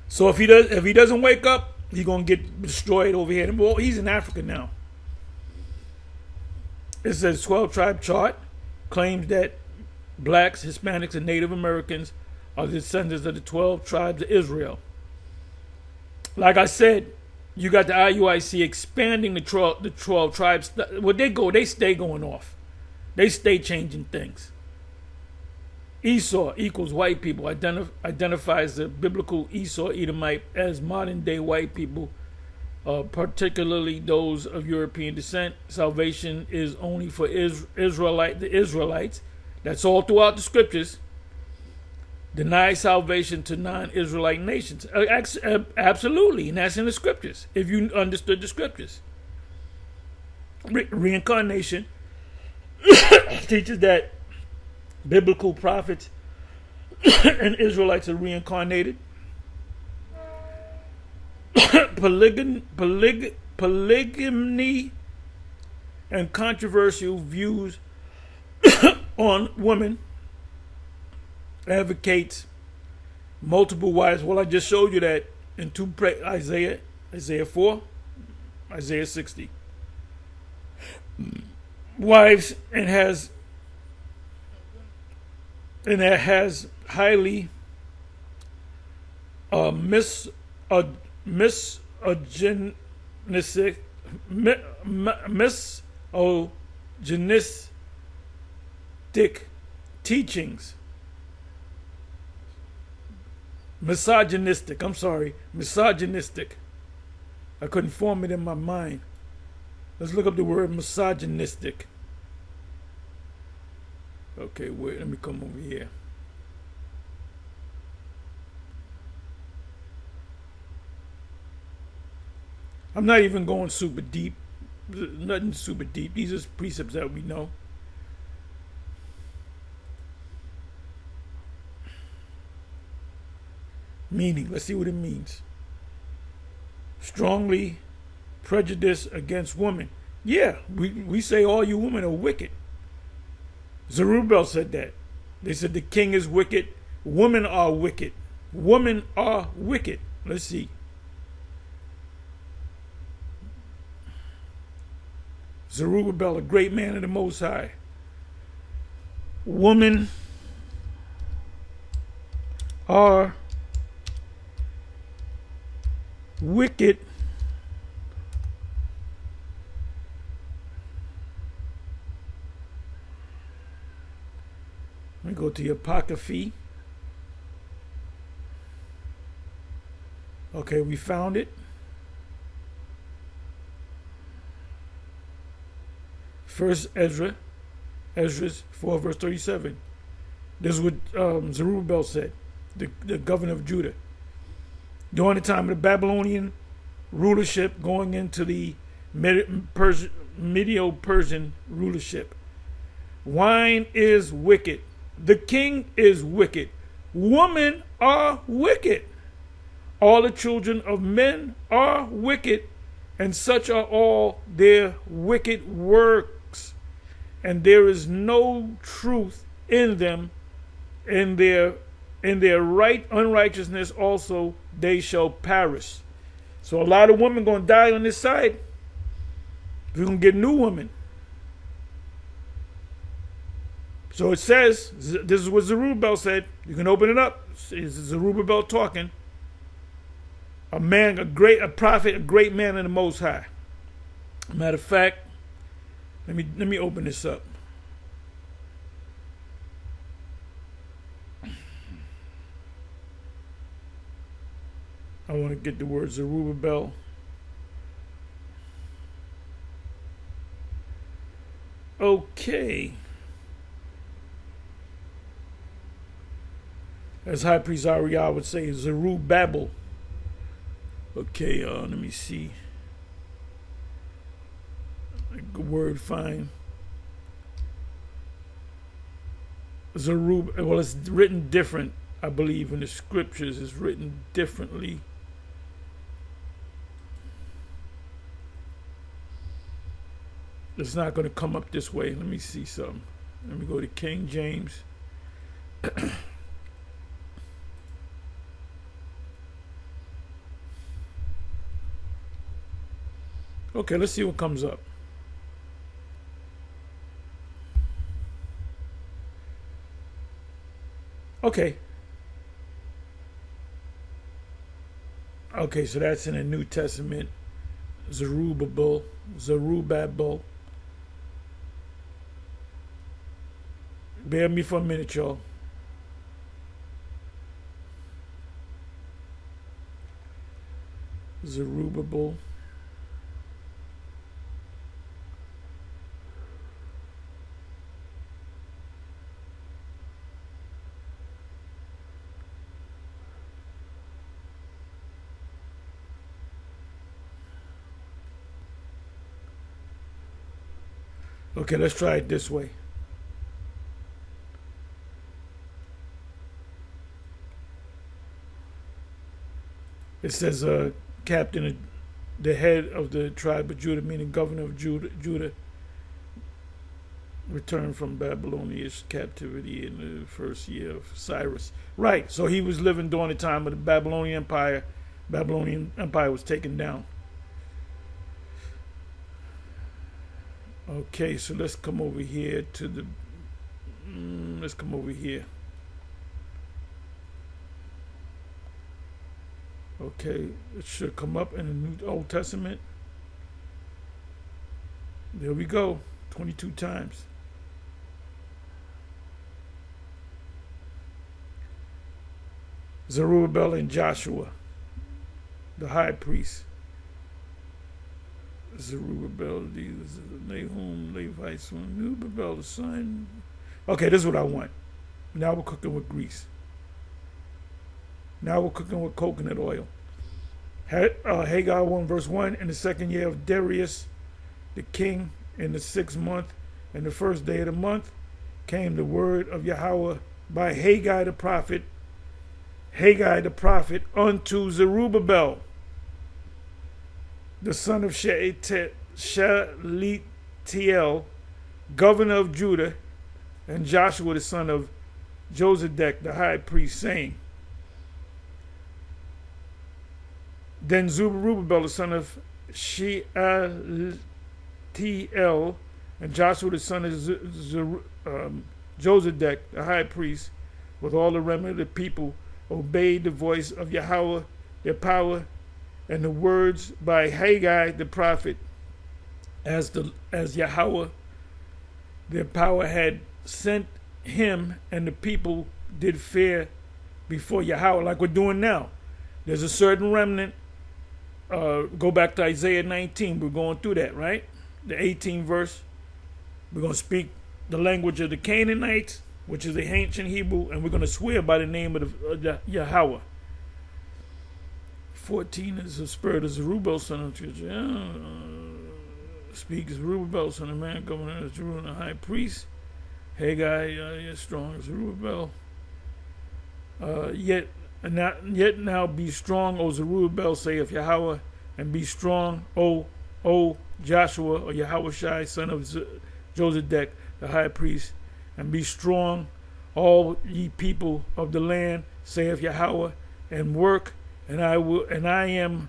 Speaker 1: So if he doesn't wake up, he's gonna get destroyed over here. Well, he's in Africa now. It says 12 tribe chart claims that blacks, Hispanics, and Native Americans are the descendants of the 12 tribes of Israel. Like I said, you got the IUIC expanding the 12 tribes. Well, they stay going off. They stay changing things. Esau equals white people, identifies the biblical Esau Edomite as modern day white people, particularly those of European descent. Salvation is only for the Israelites. That's all throughout the scriptures. Deny salvation to non-Israelite nations. Absolutely, and that's in the scriptures, if you understood the scriptures. Reincarnation teaches that biblical prophets and Israelites are reincarnated. Polygamy and controversial views on women advocates multiple wives. Well, I just showed you that in Isaiah 4, Isaiah 60. Wives and that has highly misogynistic teachings. Misogynistic. I couldn't form it in my mind. Let's look up the word misogynistic. Okay, wait, let me come over here. I'm not even going super deep. Nothing super deep. These are precepts that we know. Meaning, let's see what it means. Strongly prejudice against women. Yeah, we say all you women are wicked. Zerubbabel said that. They said the king is wicked. Women are wicked. Women are wicked. Let's see. Zerubbabel, a great man of the Most High. Women are wicked. Let me go to the Apocryphy. Okay, we found it. First Ezra 4 verse 37. This is what Zerubbabel said, the governor of Judah. During the time of the Babylonian rulership, going into the Medo-Persian rulership. Wine is wicked. The king is wicked. Women are wicked. All the children of men are wicked, and such are all their wicked works. And there is no truth in them. In their right unrighteousness also they shall perish. So a lot of women going to die on this side. We're going to get new women. So it says, this is what Zerubbabel said. You can open it up. It's Zerubbabel talking. A man, a prophet, a great man in the Most High. Matter of fact, let me open this up. I want to get the word Zerubbabel. Okay. As High Priest Ariel would say, Zerubbabel. Okay, let me see. Good word, fine. Well, it's written different, I believe, in the scriptures. It's written differently. It's not going to come up this way. Let me see something. Let me go to King James. Okay, let's see what comes up. Okay. Okay, so that's in the New Testament. Zerubbabel. Bear me for a minute, y'all. Zerubbabel. Okay, let's try it this way. It says, captain, the head of the tribe of Judah, meaning governor of Judah, returned from Babylonian captivity in the first year of Cyrus. Right, so he was living during the time of the Babylonian Empire. Babylonian Empire was taken down. Okay, so let's come over here to the, let's come over here. Okay, it should come up in the New Old Testament. There we go, 22 times. Zerubbabel and Joshua, the high priest. Zerubbabel, Nahum, Levites, Zerubbabel, the son. Okay, this is what I want. Now we're cooking with grease. Now we're cooking with coconut oil. Haggai 1 verse 1, in the second year of Darius the king, in the 6th month, and the first day of the month, came the word of Yahweh by Haggai the prophet unto Zerubbabel, the son of Shealtiel, governor of Judah, and Joshua the son of Josedek the high priest, saying, Then Zerubbabel the son of Shealtiel and Joshua the son of Josedek the high priest, with all the remnant of the people, obeyed the voice of Yahweh their power, and the words by Haggai the prophet, as Yahweh their power had sent him, and the people did fear before Yahweh, like we're doing now. There's a certain remnant. Go back to Isaiah 19. We're going through that, right? The 18th verse. We're going to speak the language of the Canaanites which is the ancient Hebrew, and we're going to swear by the name of the Yahweh. 14 is the spirit of Zerubbabel, son of speaks Zerubbabel, son of man, governor of Jerusalem, the high priest. Haggai, strong Zerubbabel. Yet now be strong, O Zerubbabel, saith Yahweh, and be strong, O Joshua, or Yahushai, son of Josedek, the high priest, and be strong, all ye people of the land, saith Yahweh, and work, and I am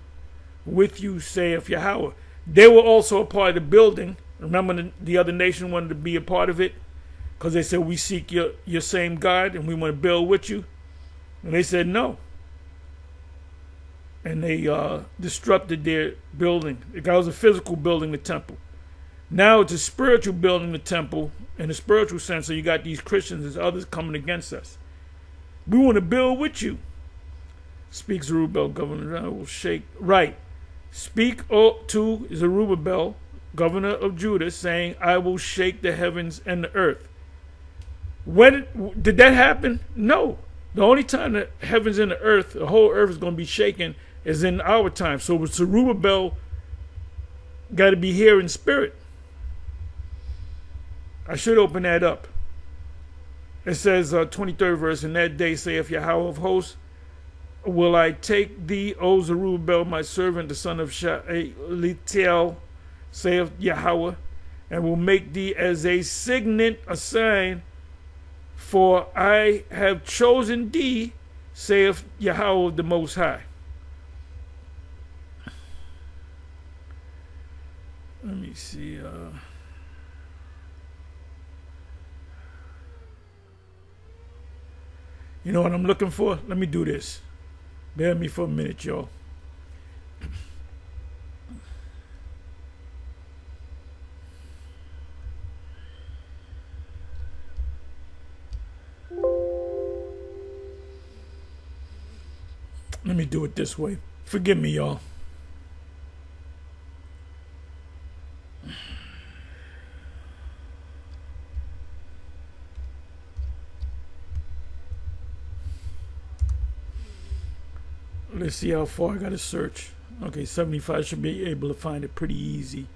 Speaker 1: with you, saith Yahweh. They were also a part of the building. Remember, the other nation wanted to be a part of it because they said, we seek your same God and we want to build with you. And they said no. And they disrupted their building. It was a physical building, the temple. Now it's a spiritual building, the temple, in a spiritual sense. So you got these Christians and others coming against us. We want to build with you. Speaks Zerubbabel, governor, I will shake. Right. Speak to Zerubbabel, governor of Judah, saying, I will shake the heavens and the earth. When did that happen? No. The only time the heavens and the earth, the whole earth is going to be shaken is in our time. So with Zerubbabel, got to be here in spirit. I should open that up. It says, 23rd verse, in that day saith Yahweh of hosts, will I take thee, O Zerubbabel, my servant, the son of Shealtiel, saith Yahweh, and will make thee as a signet, a sign, for I have chosen thee, saith Yahweh the Most High. Let me see. You know what I'm looking for? Let me do this. Bear with me for a minute, y'all. Let me do it this way. Forgive me, y'all. Let's see how far I got to search. Okay, 75 should be able to find it pretty easy.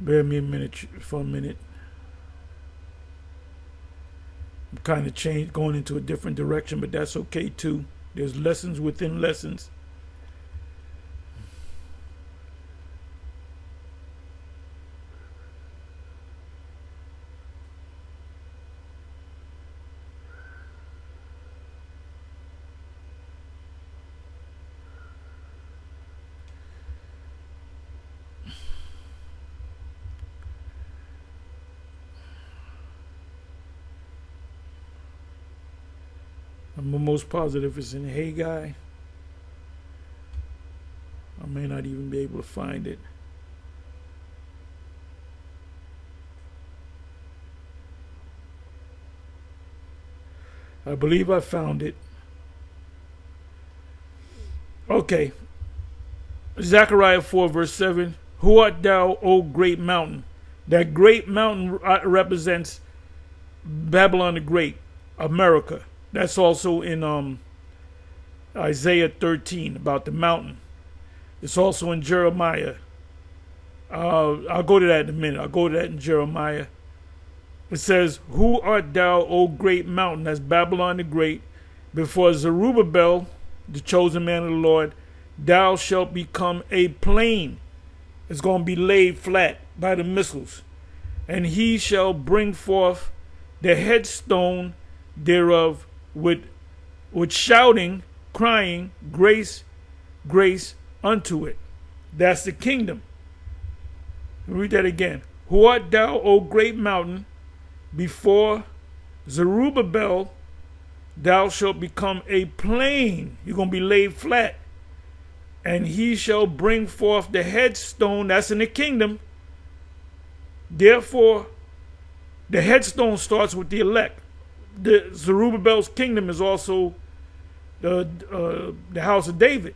Speaker 1: Bear me a minute for a minute. I'm kind of going into a different direction, but that's okay too. There's lessons within lessons. I'm almost positive it's in Haggai. I may not even be able to find it. I believe I found it. Okay. Zechariah 4 verse 7. Who art thou, O great mountain? That great mountain represents Babylon the Great, America. That's also in Isaiah 13 about the mountain. It's also in Jeremiah. I'll go to that in a minute. I'll go to that in Jeremiah. It says, who art thou, O great mountain? That's Babylon the Great. Before Zerubbabel, the chosen man of the Lord, thou shalt become a plain. It's going to be laid flat by the missiles. And he shall bring forth the headstone thereof with shouting, crying, grace, grace unto it. That's the kingdom. Read that again. Who art thou, O great mountain? Before Zerubbabel, thou shalt become a plain. You're going to be laid flat. And he shall bring forth the headstone. That's in the kingdom. Therefore, the headstone starts with the elect. The Zerubbabel's kingdom is also the house of David.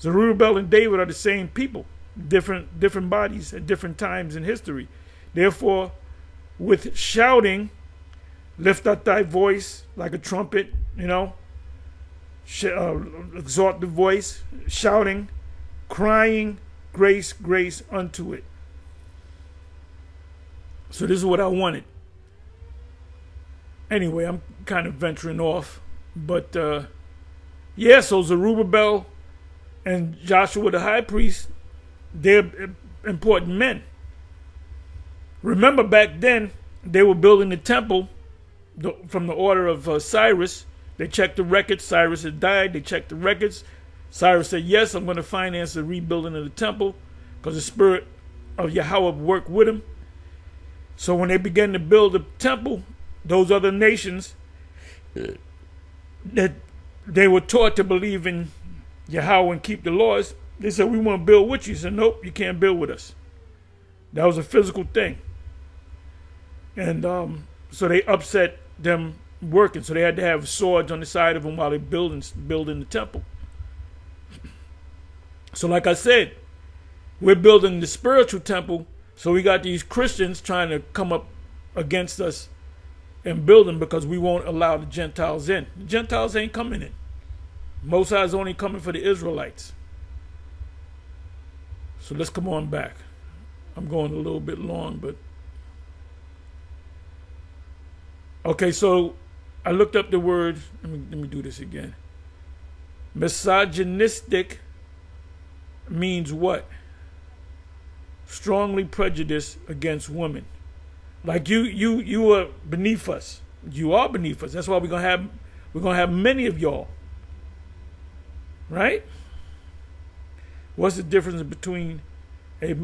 Speaker 1: Zerubbabel and David are the same people, different bodies at different times in history. Therefore, with shouting, lift up thy voice like a trumpet, exalt the voice, shouting, crying, grace, grace unto it. So this is what I wanted. Anyway, I'm kind of venturing off. But, so Zerubbabel and Joshua the high priest, they're important men. Remember back then, they were building the temple from the order of Cyrus. They checked the records. Cyrus had died. They checked the records. Cyrus said, yes, I'm going to finance the rebuilding of the temple because the spirit of Yahweh worked with him. So when they began to build the temple, those other nations that they were taught to believe in Yahweh and keep the laws, they said, we want to build with you. He said, nope, you can't build with us. That was a physical thing. And so they upset them working. So they had to have swords on the side of them while they're building the temple. So like I said, we're building the spiritual temple. So we got these Christians trying to come up against us and building because we won't allow the Gentiles in. The Gentiles ain't coming in. Most High is only coming for the Israelites. So let's come on back. I'm going a little bit long, but okay. So I looked up the word. Let me do this again. Misogynistic means what? Strongly prejudiced against women. Like you are beneath us. You are beneath us. That's why we're gonna have many of y'all. Right? What's the difference between a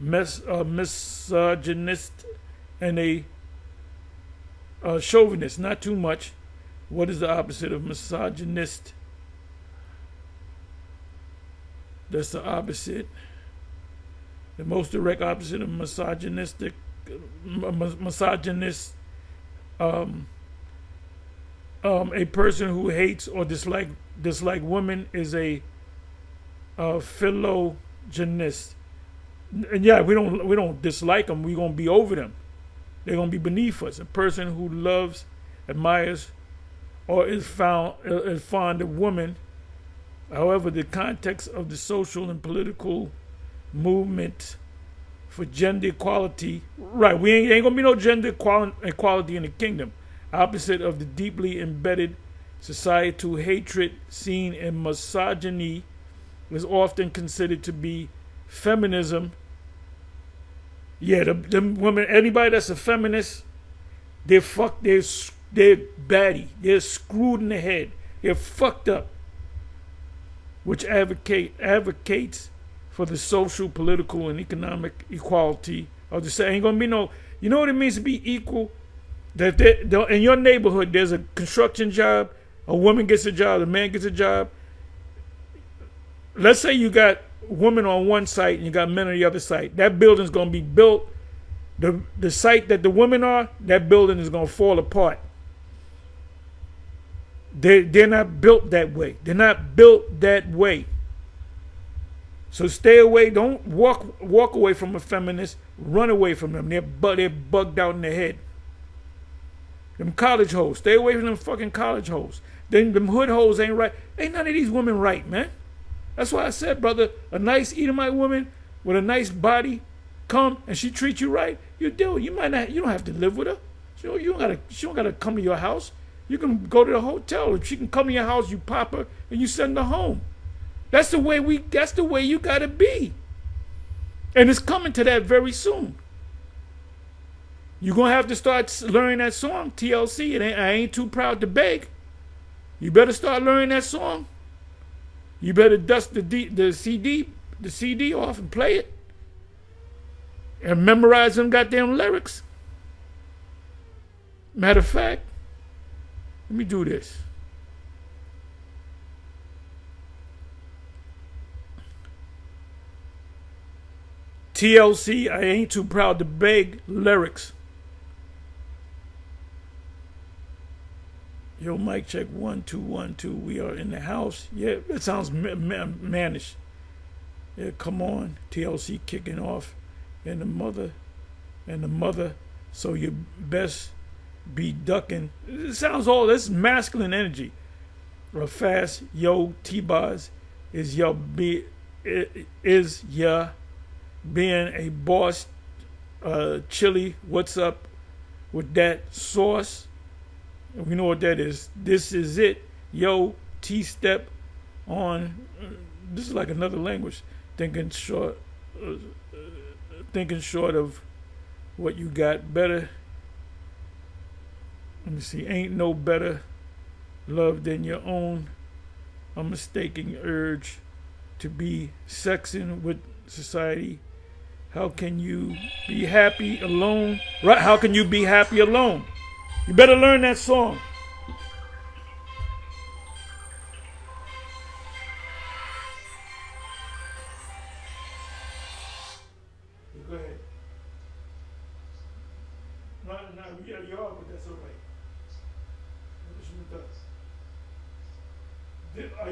Speaker 1: misogynist and a chauvinist? Not too much. What is the opposite of misogynist? That's the opposite. The most direct opposite of misogynist, a person who hates or dislike women is a philogynist. And yeah, we don't dislike them. We're gonna be over them. They're gonna be beneath us. A person who loves, admires, or is fond of women. However, the context of the social and political movement for gender equality, right? We ain't gonna be no gender equality in the kingdom. Opposite of the deeply embedded societal hatred seen in misogyny is often considered to be feminism. Yeah, the women, anybody that's a feminist, they're batty. They're screwed in the head. They're fucked up. Which advocates for the social, political, and economic equality of the same. Ain't gonna be no. You know what it means to be equal? That in your neighborhood, there's a construction job. A woman gets a job. A man gets a job. Let's say you got women on one site and you got men on the other site. That building's gonna be built. The site that the women are, that building is gonna fall apart. They're not built that way. They're not built that way. So stay away. Don't walk away from a feminist. Run away from them. They're bugged out in the head. Them college hoes. Stay away from them fucking college hoes. Then them hood hoes ain't right. Ain't none of these women right, man. That's why I said, brother, a nice Edomite woman with a nice body come and she treats you right, you do. You don't have to live with her. She don't gotta come to your house. You can go to the hotel. If she can come to your house, you pop her and you send her home. That's the way you gotta be. And it's coming to that very soon. You're gonna have to start learning that song, TLC. I ain't too proud to beg. You better start learning that song. You better dust the CD off and play it. And memorize them goddamn lyrics. Matter of fact, let me do this. TLC, I ain't too proud to beg lyrics. Yo, mic check 1 2 1 2. We are in the house. Yeah, it sounds mannish. Yeah, come on. TLC kicking off, and the mother. So you best be ducking. It sounds all this masculine energy. Fast, yo, T-Bars is your being a boss. Chili, what's up with that sauce? We know what that is. This is it. Yo, T-step on. This is like another language. Thinking short of what you got. Better. Let me see. Ain't no better love than your own. A mistaken urge to be sexing with society. How can you be happy alone? Right? How can you be happy alone? You better learn that song. Go ahead. No, yeah, you are, but that's all right.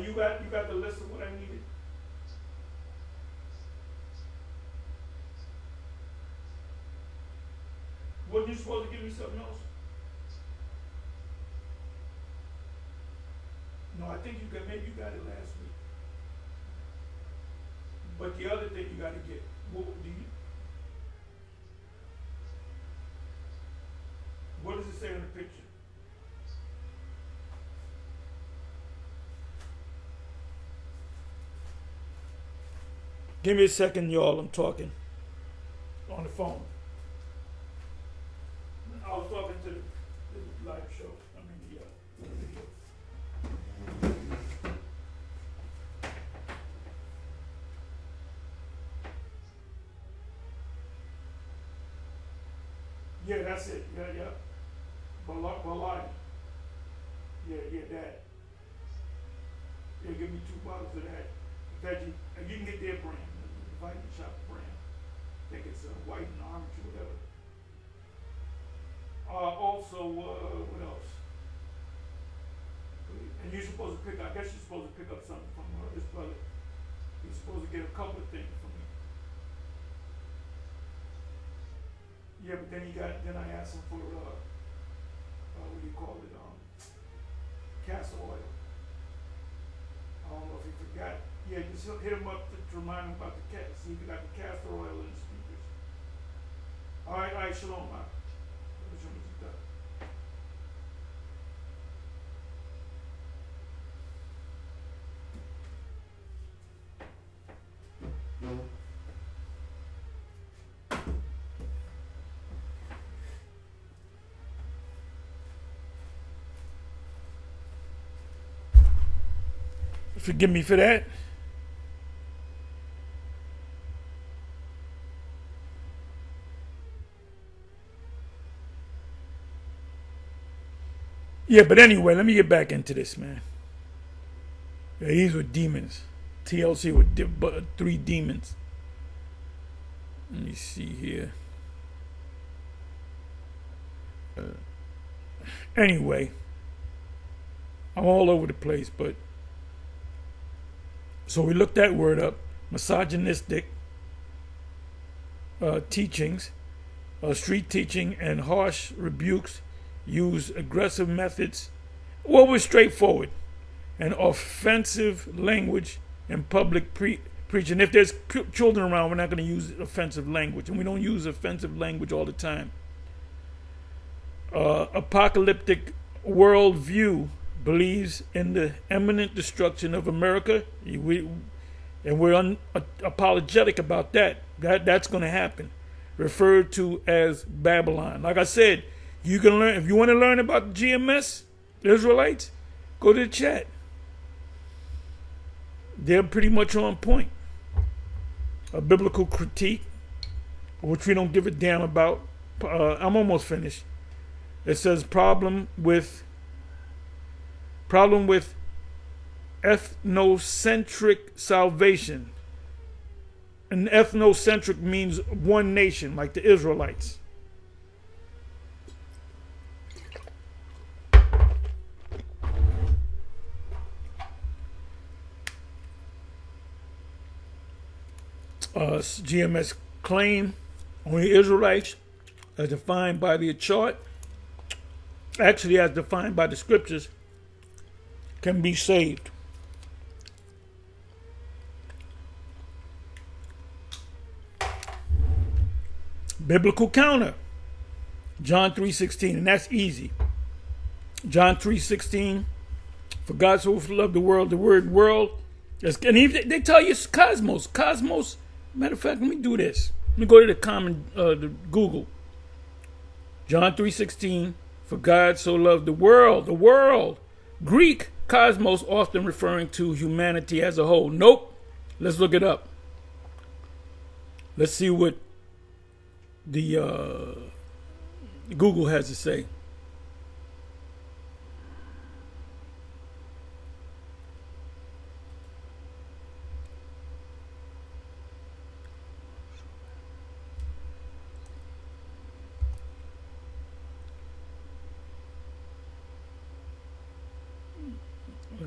Speaker 1: You got the list of what I needed? Wasn't you supposed to give me something else? No, I think maybe you got it last week. But the other thing you got to get, what does it say in the picture? Give me a second, y'all. I'm talking on the phone. I was talking to the live show. I mean, the video. Yeah, that's it. Yeah. Baladi. Yeah, that. Yeah, give me 2 bottles of that. Veggie. And you can get their brand. The Vitamin Shop brand. I think it's white and orange or whatever. Also, what else? And you're supposed to I guess you're supposed to pick up something from this brother. You're supposed to get a couple of things from me. Yeah, but then I asked him for, what do you call it? Castor oil. I don't know if he forgot. Yeah, just hit him up to remind him about the cat. See if you got the castor oil in the speakers. All right, shalom, Mark. Forgive me for that. Yeah, but anyway, let me get back into this, man. Yeah, these were demons. TLC with 3 demons. Let me see here. Anyway, I'm all over the place, but so we looked that word up. Misogynistic teachings, street teaching, and harsh rebukes use aggressive methods. Well, we're straightforward. And offensive language in public preaching. If there's children around, we're not going to use offensive language. And we don't use offensive language all the time. Apocalyptic worldview believes in the imminent destruction of America. We're unapologetic about that. That's going to happen. Referred to as Babylon. Like I said, you can learn. If you want to learn about the GMS, the Israelites, go to the chat. They're pretty much on point. A biblical critique, which we don't give a damn about. I'm almost finished. It says problem with ethnocentric salvation. And ethnocentric means one nation, like the Israelites. GMS claim only Israelites, as defined by the chart, actually as defined by the scriptures, can be saved. Biblical counter, John 3:16, and that's easy. John 3:16, for God so loved the world, the word world, and they tell you it's cosmos. Cosmos, matter of fact, let me do this. Let me go to the Google. John 3:16, for God so loved the world. Greek, cosmos, often referring to humanity as a whole. Nope. Let's look it up. Let's see what the Google has to say.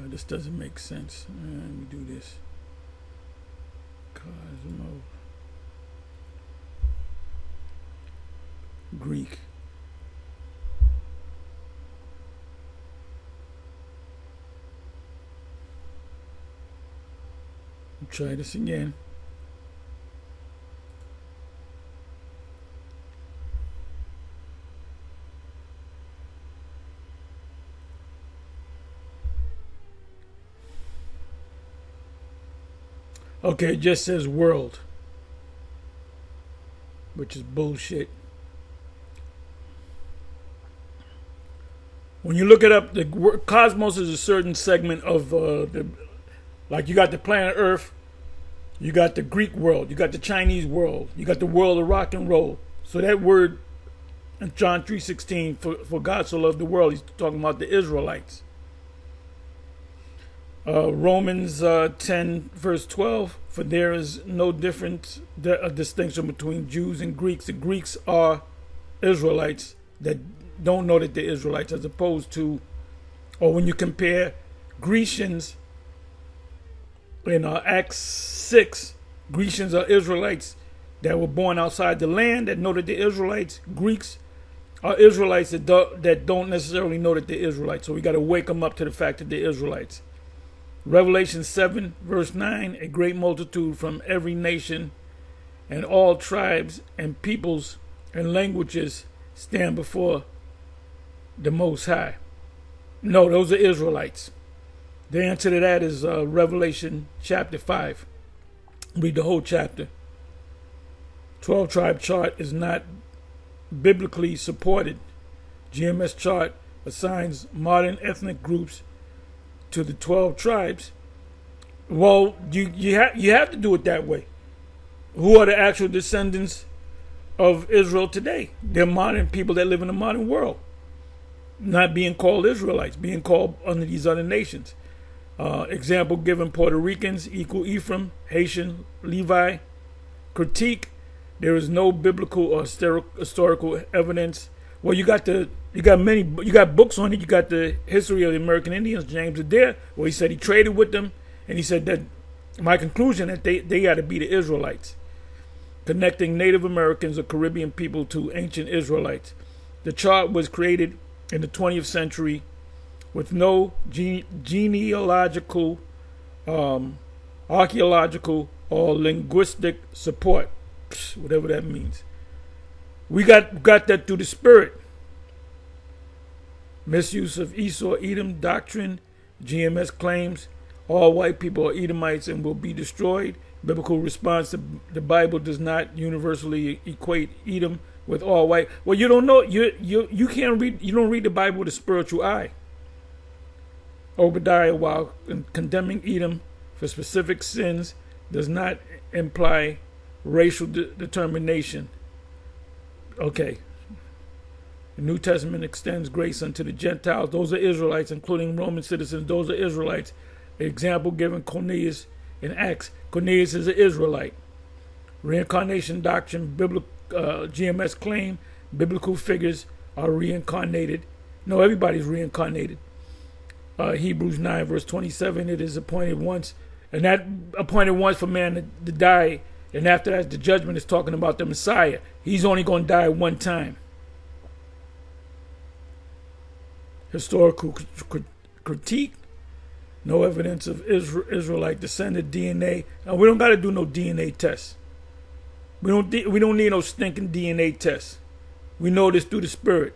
Speaker 1: This doesn't make sense. Let me do this. Cosmos. Greek. Try this again. Okay, it just says world, which is bullshit. When you look it up, the cosmos is a certain segment of like you got the planet Earth, you got the Greek world, you got the Chinese world, you got the world of rock and roll. So that word in John 3:16, for God so loved the world, he's talking about the Israelites. Romans 10 verse 12, for there is no difference, a distinction between Jews and Greeks. The Greeks are Israelites that don't know that they're Israelites, as opposed to, or when you compare Grecians in Acts 6, Grecians are Israelites that were born outside the land that know that they're Israelites. Greeks are Israelites that don't necessarily know that they're Israelites. So we got to wake them up to the fact that they're Israelites. Revelation 7 verse 9, a great multitude from every nation and all tribes and peoples and languages stand before the Most High. No, those are Israelites. The answer to that is Revelation chapter 5. Read the whole chapter. 12 tribe chart is not biblically supported. GMS chart assigns modern ethnic groups to the 12 tribes. Well, you have to do it that way. Who are the actual descendants of Israel today? They're modern people that live in the modern world, not being called Israelites, being called under these other nations. Example given: Puerto Ricans equal Ephraim, Haitian, Levi. Critique: there is no biblical or historical evidence. Well, you got books on it. You got the history of the American Indians, James Adair, where he said he traded with them, and he said that my conclusion that they got to be the Israelites, connecting Native Americans or Caribbean people to ancient Israelites. The chart was created in the 20th century with no genealogical, archaeological, or linguistic support, whatever that means. We got that through the Spirit. Misuse of Esau Edom doctrine. GMS claims all white people are Edomites and will be destroyed. Biblical response: the Bible does not universally equate Edom with all white. Well, you don't know. You can't read. You don't read the Bible with a spiritual eye. Obadiah, while condemning Edom for specific sins, does not imply racial determination. Okay. The New Testament extends grace unto the Gentiles. Those are Israelites, including Roman citizens. Those are Israelites. Example given: Cornelius in Acts. Cornelius is an Israelite. Reincarnation doctrine, GMS claim biblical figures are reincarnated. No, everybody's reincarnated. Hebrews 9 verse 27, it is appointed once, and that appointed once for man to die And after that, the judgment is talking about the Messiah. He's only going to die one time. Historical critique. No evidence of Israelite descendant DNA. Now, we don't got to do no DNA tests. We don't need no stinking DNA tests. We know this through the Spirit.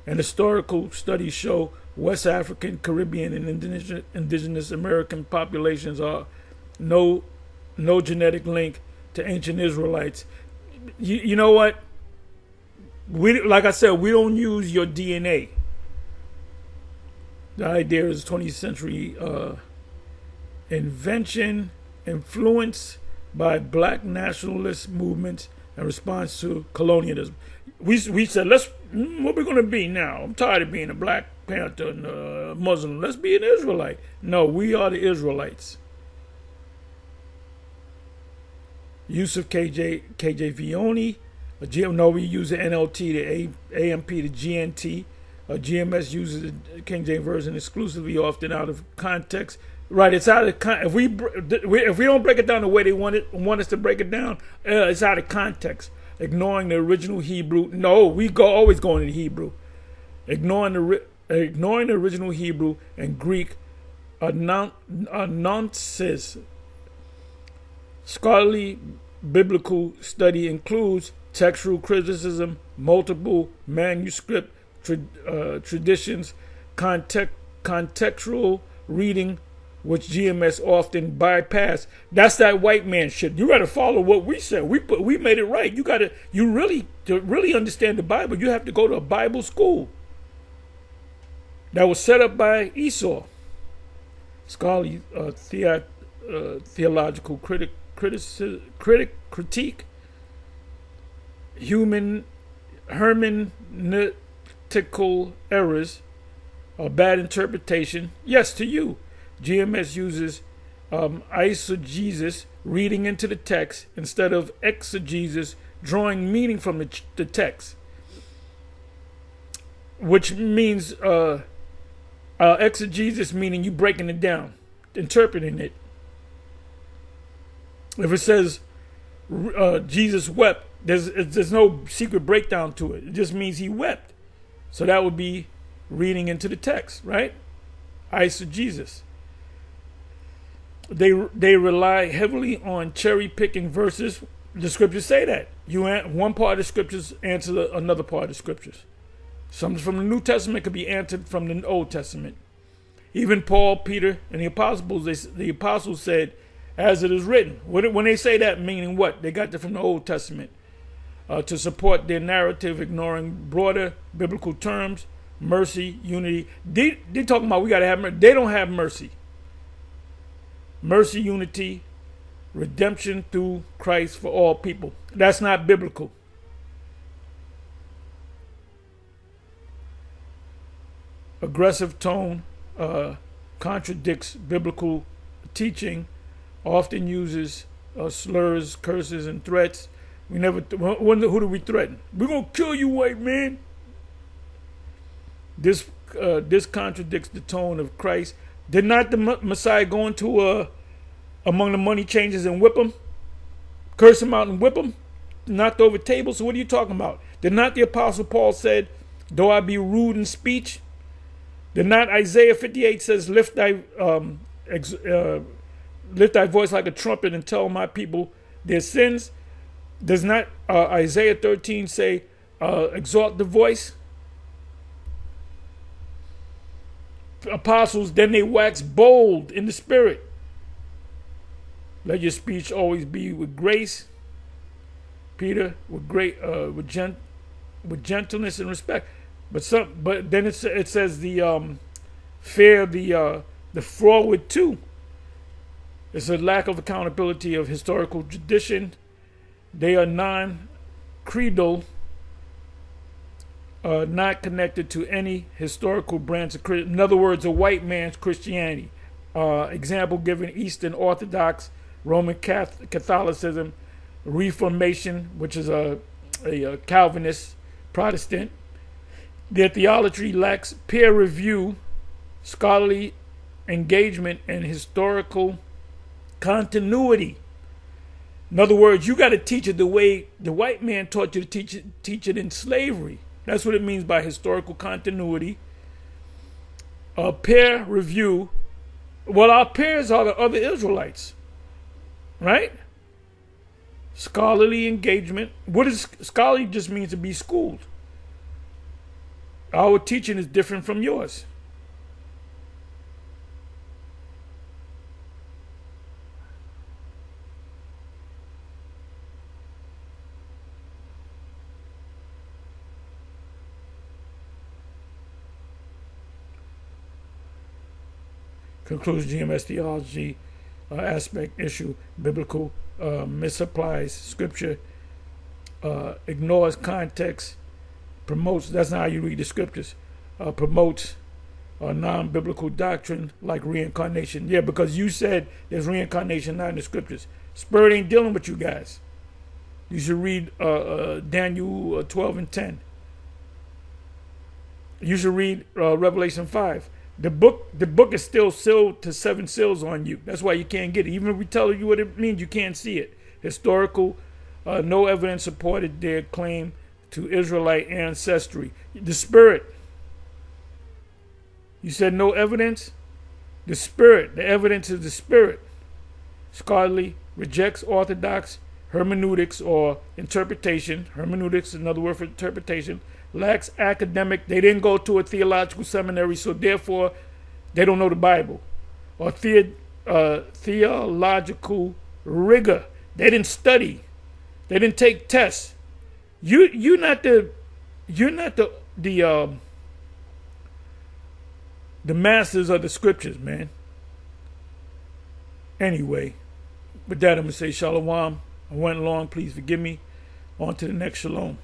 Speaker 1: And historical studies show West African, Caribbean, and indigenous American populations are no genetic link to ancient Israelites. You know what? Like I said, we don't use your DNA. The idea is 20th century invention, influenced by black nationalist movements in response to colonialism. We said, what we going to be now? I'm tired of being a Black Panther and a Muslim. Let's be an Israelite. No, we are the Israelites. Use of KJVioni. No, we use the NLT, the AMP, the GNT. GMS uses the King James Version exclusively, often out of context. Right, it's out of context. If we don't break it down the way they want us to break it down, it's out of context. Ignoring the original Hebrew. No, we always go into Hebrew. Ignoring the original Hebrew and Greek nonsense. Scholarly biblical study includes textual criticism, multiple manuscript traditions, contextual reading, which GMS often bypass. That's that white man shit. You got to follow what we said. We made it right. To really understand the Bible, you have to go to a Bible school that was set up by Esau. Scholarly theological critique, hermeneutical errors, or bad interpretation. Yes, to you. GMS uses eisegesis, reading into the text, instead of exegesis, drawing meaning from the text. Which means exegesis, meaning you breaking it down, interpreting it. If it says Jesus wept, there's no secret breakdown to it. It just means he wept. So that would be reading into the text, right? Eisegesis. They rely heavily on cherry picking verses. The scriptures say that. One part of the scriptures answer another part of the scriptures. Some from the New Testament could be answered from the Old Testament. Even Paul, Peter, and the apostles said, as it is written. When they say that, meaning what? They got that from the Old Testament. To support their narrative, ignoring broader biblical terms, mercy, unity. They talking about we got to have mercy. They don't have mercy. Mercy, unity, redemption through Christ for all people. That's not biblical. Aggressive tone contradicts biblical teaching, often uses slurs, curses, and threats. We never wonder who do we threaten? We're gonna kill you, white man. This contradicts the tone of Christ. Did not the Messiah go into among the money changers and whip them, curse them out and whip them, knocked over tables? So what are you talking about? Did not the Apostle Paul said, "Though I be rude in speech"? Did not Isaiah 58 says, "Lift thy voice like a trumpet and tell my people their sins"? Does not Isaiah 13 say, "Exalt the voice"? Apostles, then they wax bold in the spirit. Let your speech always be with grace. Peter, with gentleness and respect. But then it says the fear the forward too. It's a lack of accountability of historical tradition. They are non-creedal, not connected to any historical branch of Christianity. In other words, a white man's Christianity. Example given: Eastern Orthodox, Roman Catholicism, Reformation, which is a Calvinist Protestant. Their theology lacks peer review, scholarly engagement, and historical continuity. In other words, you got to teach it the way the white man taught you to teach it in slavery. That's what it means by historical continuity. Peer review. Well, our peers are the other Israelites, right? Scholarly engagement. What does scholarly just means? To be schooled. Our teaching is different from yours. Concludes GMS theology aspect issue, biblical, misapplies scripture, ignores context, promotes, that's not how you read the scriptures, promotes non-biblical doctrine like reincarnation. Yeah, because you said there's reincarnation not in the scriptures. Spirit ain't dealing with you guys. You should read Daniel 12 and 10. You should read Revelation 5. The book is still sealed to 7 seals on you. That's why you can't get it. Even if we tell you what it means, you can't see it. Historical, no evidence supported their claim to Israelite ancestry. The Spirit. You said no evidence? The Spirit. The evidence is the Spirit. Scholarly rejects orthodox hermeneutics or interpretation. Hermeneutics is another word for interpretation. Lacks academic. They didn't go to a theological seminary, so therefore they don't know the Bible. Or theological rigor. They didn't study. They didn't take tests. You're not the masters of the scriptures, man. Anyway, with that I'm gonna say shalom. I went long. Please forgive me. On to the next shalom.